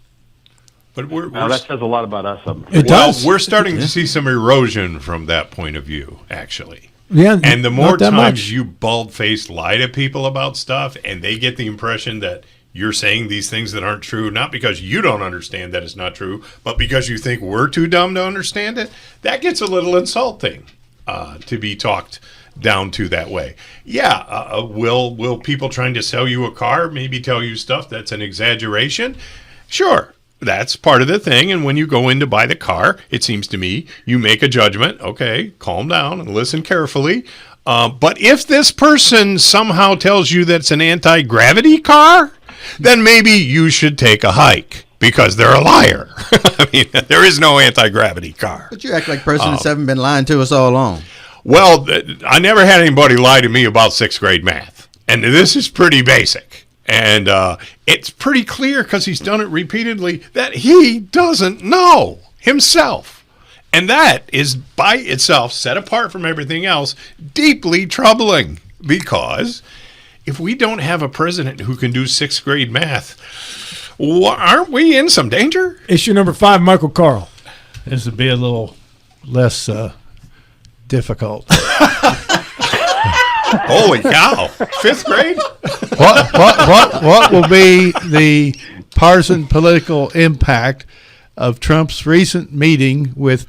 But that says a lot about us. It does. We're starting to see some erosion from that point of view, actually. Yeah, and the more times much. you bald-faced lie to people about stuff and they get the impression that you're saying these things that aren't true, not because you don't understand that it's not true, but because you think we're too dumb to understand it, that gets a little insulting to be talked down to that way. Yeah, will people trying to sell you a car maybe tell you stuff that's an exaggeration? Sure. That's part of the thing. And when you go in to buy the car, it seems to me you make a judgment. Okay, calm down and listen carefully. But if this person somehow tells you that's an anti-gravity car, then maybe you should take a hike because they're a liar. I mean, there is no anti-gravity car. But you act like presidents haven't been lying to us all along. Well, I never had anybody lie to me about sixth grade math. And this is pretty basic. And it's pretty clear because he's done it repeatedly that he doesn't know himself. And that is by itself, set apart from everything else, deeply troubling. Because if we don't have a president who can do sixth grade math, aren't we in some danger? Issue number 5, Michael Carl. This would be a little less difficult. Holy cow. Fifth grade? What will be the partisan political impact of Trump's recent meeting with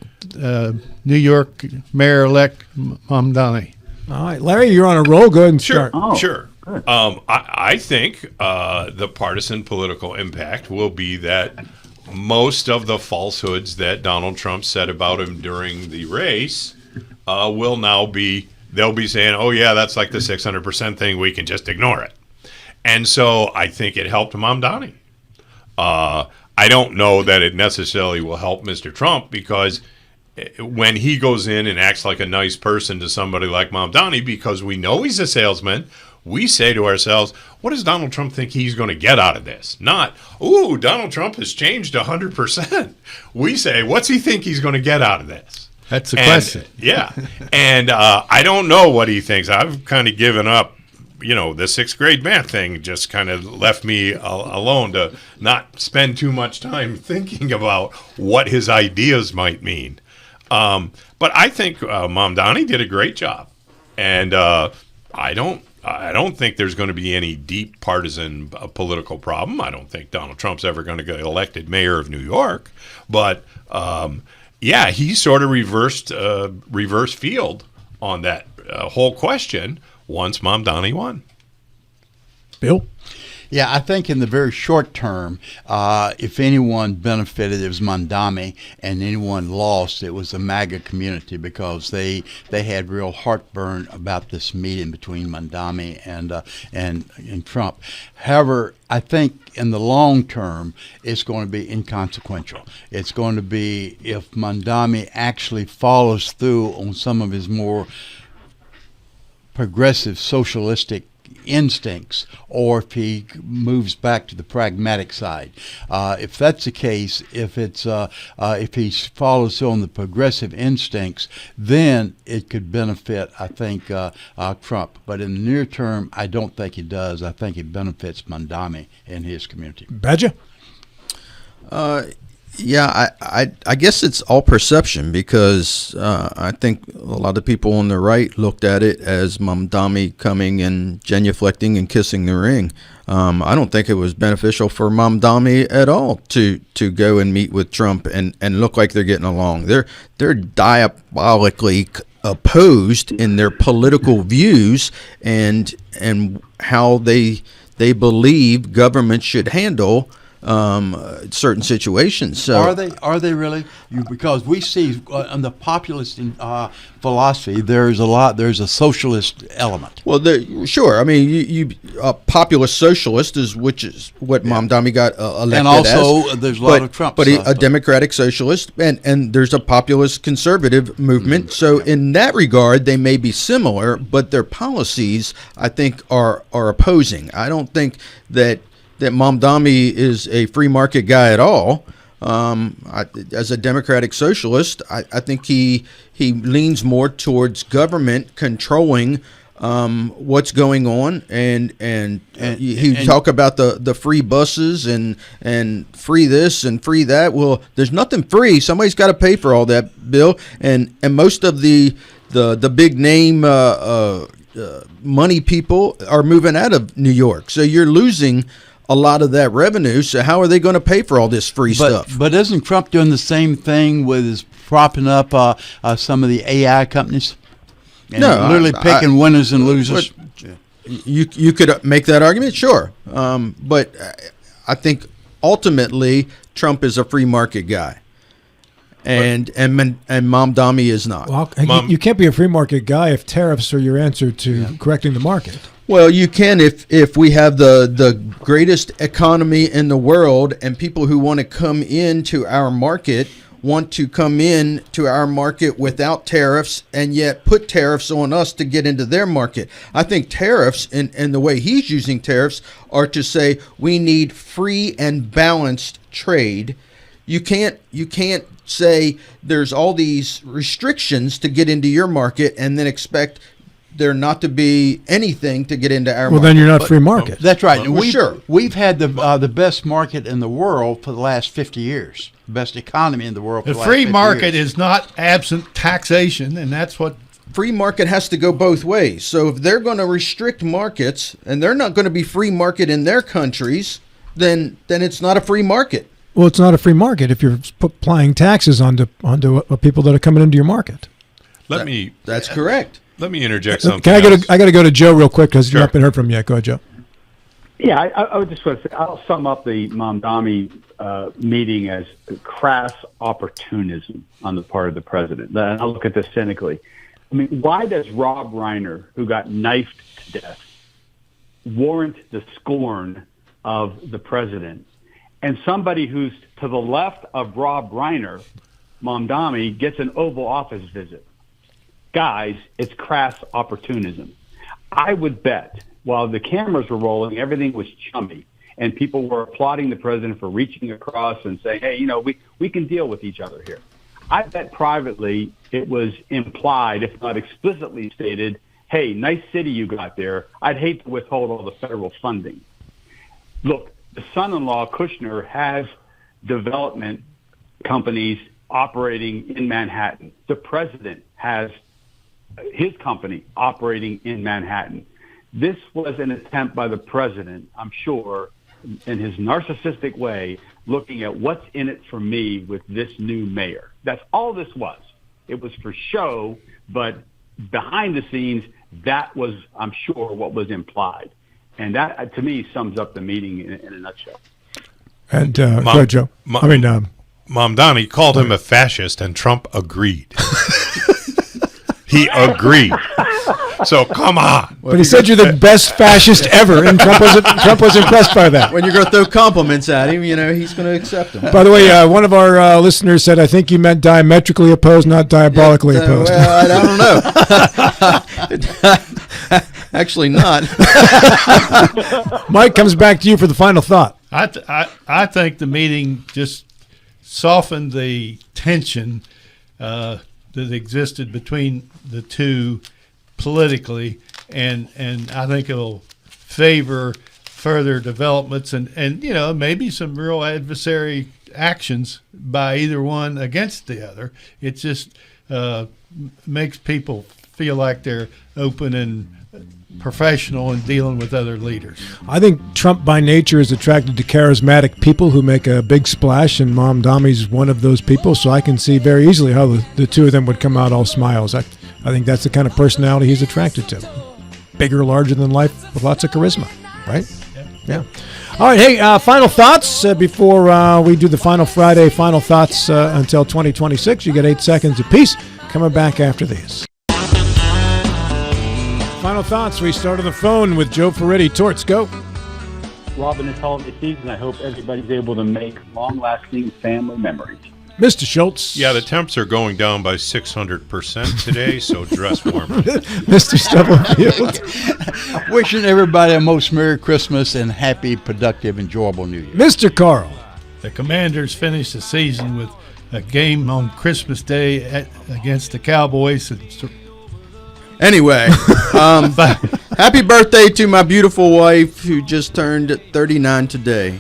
New York Mayor-elect Mamdani? All right, Larry, you're on a roll. Go ahead and start. Sure. I think the partisan political impact will be that most of the falsehoods that Donald Trump said about him during the race will now be, they'll be saying, oh, yeah, that's like the 600% thing. We can just ignore it. And so I think it helped Mamdani. I don't know that it necessarily will help Mr. Trump because when he goes in and acts like a nice person to somebody like Mamdani, because we know he's a salesman, we say to ourselves, what does Donald Trump think he's going to get out of this? Not, ooh, Donald Trump has changed 100%. We say, what's he think he's going to get out of this? That's the question. Yeah. And I don't know what he thinks. I've kind of given up. You know, the sixth grade math thing just kind of left me alone to not spend too much time thinking about what his ideas might mean. But I think Mamdani did a great job. And I don't think there's going to be any deep partisan political problem. I don't think Donald Trump's ever going to get elected mayor of New York. But, yeah, he sort of reverse field on that whole question once Mamdani won. Bill? Yeah, I think in the very short term, if anyone benefited, it was Mamdani, and anyone lost, it was the MAGA community because they had real heartburn about this meeting between Mamdani and Trump. However, I think in the long term, it's going to be inconsequential. It's going to be if Mamdani actually follows through on some of his more progressive socialistic instincts, or if he moves back to the pragmatic side. If that's the case, if he follows through on the progressive instincts, then it could benefit, I think, Trump. But in the near term, I don't think it does. I think it benefits Mamdani and his community. Badger? Yeah, I guess it's all perception because I think a lot of people on the right looked at it as Mamdani coming and genuflecting and kissing the ring. I don't think it was beneficial for Mamdani at all to go and meet with Trump and look like they're getting along. They're diabolically opposed in their political views and how they believe government should handle certain situations. So are they really? Because we see in the populist philosophy, there's a socialist element. Well, sure. I mean, you a populist socialist which is what Mamdani got elected and also as. There's a lot of Trump. But a democratic socialist, and there's a populist conservative movement. Mm-hmm. So in that regard, they may be similar, but their policies, I think, are opposing. I don't think that Mamdani is a free market guy at all. As a democratic socialist, I think he leans more towards government controlling what's going on, and he talk about the free buses and free this and free that. Well, there's nothing free. Somebody's got to pay for all that, Bill, and most of the big name money people are moving out of New York, so you're losing a lot of that revenue. So how are they going to pay for all this free stuff? But isn't Trump doing the same thing with his propping up some of the AI companies? And No, literally picking winners and losers. You could make that argument, sure, but I think ultimately Trump is a free market guy, and Mamdani is not. Well, you can't be a free market guy if tariffs are your answer to correcting the market. Well, you can if we have the greatest economy in the world, and people who want to come into our market want to come in to our market without tariffs and yet put tariffs on us to get into their market. I think tariffs, and the way he's using tariffs, are to say we need free and balanced trade. You can't say there's all these restrictions to get into your market and then expect there not to be anything to get into our market. Well, then you're not free market. That's right. And Sure. We've had the best market in the world for the last 50 years. Best economy in the world for The the last free 50 market years. is not absent taxation, and that's what. Free market has to go both ways. So if they're going to restrict markets and they're not going to be free market in their countries, then it's not a free market. Well, it's not a free market if you're applying taxes onto people that are coming into your market. That's correct. Let me interject something. Can I else. I got to go to Joe real quick because Sure. you've not been heard from yet. Go ahead, Joe. Yeah, I would just want to say, I'll sum up the Mamdani meeting as crass opportunism on the part of the president. And I'll look at this cynically. I mean, why does Rob Reiner, who got knifed to death, warrant the scorn of the president? And somebody who's to the left of Rob Reiner, Mamdani, gets an Oval Office visit. Guys, it's crass opportunism. I would bet while the cameras were rolling, everything was chummy, and people were applauding the president for reaching across and saying, hey, we can deal with each other here. I bet privately it was implied, if not explicitly stated, hey, nice city you got there. I'd hate to withhold all the federal funding. Look, the son-in-law, Kushner, has development companies operating in Manhattan. The president has his company operating in Manhattan. This was an attempt by the president, I'm sure, in his narcissistic way, looking at what's in it for me with this new mayor. That's all this was. It was for show, but behind the scenes, that was, I'm sure, what was implied. And that, to me, sums up the meeting in a nutshell. And go ahead, Joe. Mamdani called him a fascist, and Trump agreed. He agreed. So come on. But he said you're the best fascist ever, and Trump was impressed by that. When you're going to throw compliments at him, he's going to accept them. By the way, one of our listeners said, I think you meant diametrically opposed, not diabolically opposed. Well, I don't know. Actually not. Mike, comes back to you for the final thought. I think the meeting just softened the tension that existed between the two politically, and I think it'll favor further developments and maybe some real adversary actions by either one against the other. It just makes people feel like they're open and professional in dealing with other leaders. I think Trump by nature is attracted to charismatic people who make a big splash, and Mamdani's one of those people, so I can see very easily how the two of them would come out all smiles. I think that's the kind of personality he's attracted to. Bigger, larger than life, with lots of charisma, right? Yeah. All right, hey, final thoughts before we do the final Friday final thoughts until 2026. You get 8 seconds apiece. Coming back after these. Final thoughts. We start on the phone with Joe Ferretti. Torts, go. Robin, this holiday season, I hope everybody's able to make long-lasting family memories. Mr. Schultz. Yeah, the temps are going down by 600% today, so dress warm. Mr. Stubblefield. Wishing everybody a most Merry Christmas and happy, productive, enjoyable New Year. Mr. Carl. The Commanders finished the season with a game on Christmas Day against the Cowboys. Anyway, happy birthday to my beautiful wife who just turned 39 today.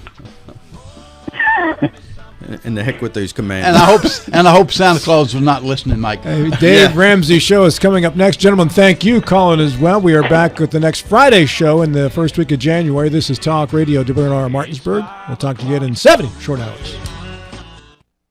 And the heck with those Commanders. And I hope Santa Claus was not listening, Mike. Hey, Dave Ramsey show is coming up next. Gentlemen, thank you, Colin, as well. We are back with the next Friday show in the first week of January. This is Talk Radio WNR Martinsburg. We'll talk to you again in 70 short hours.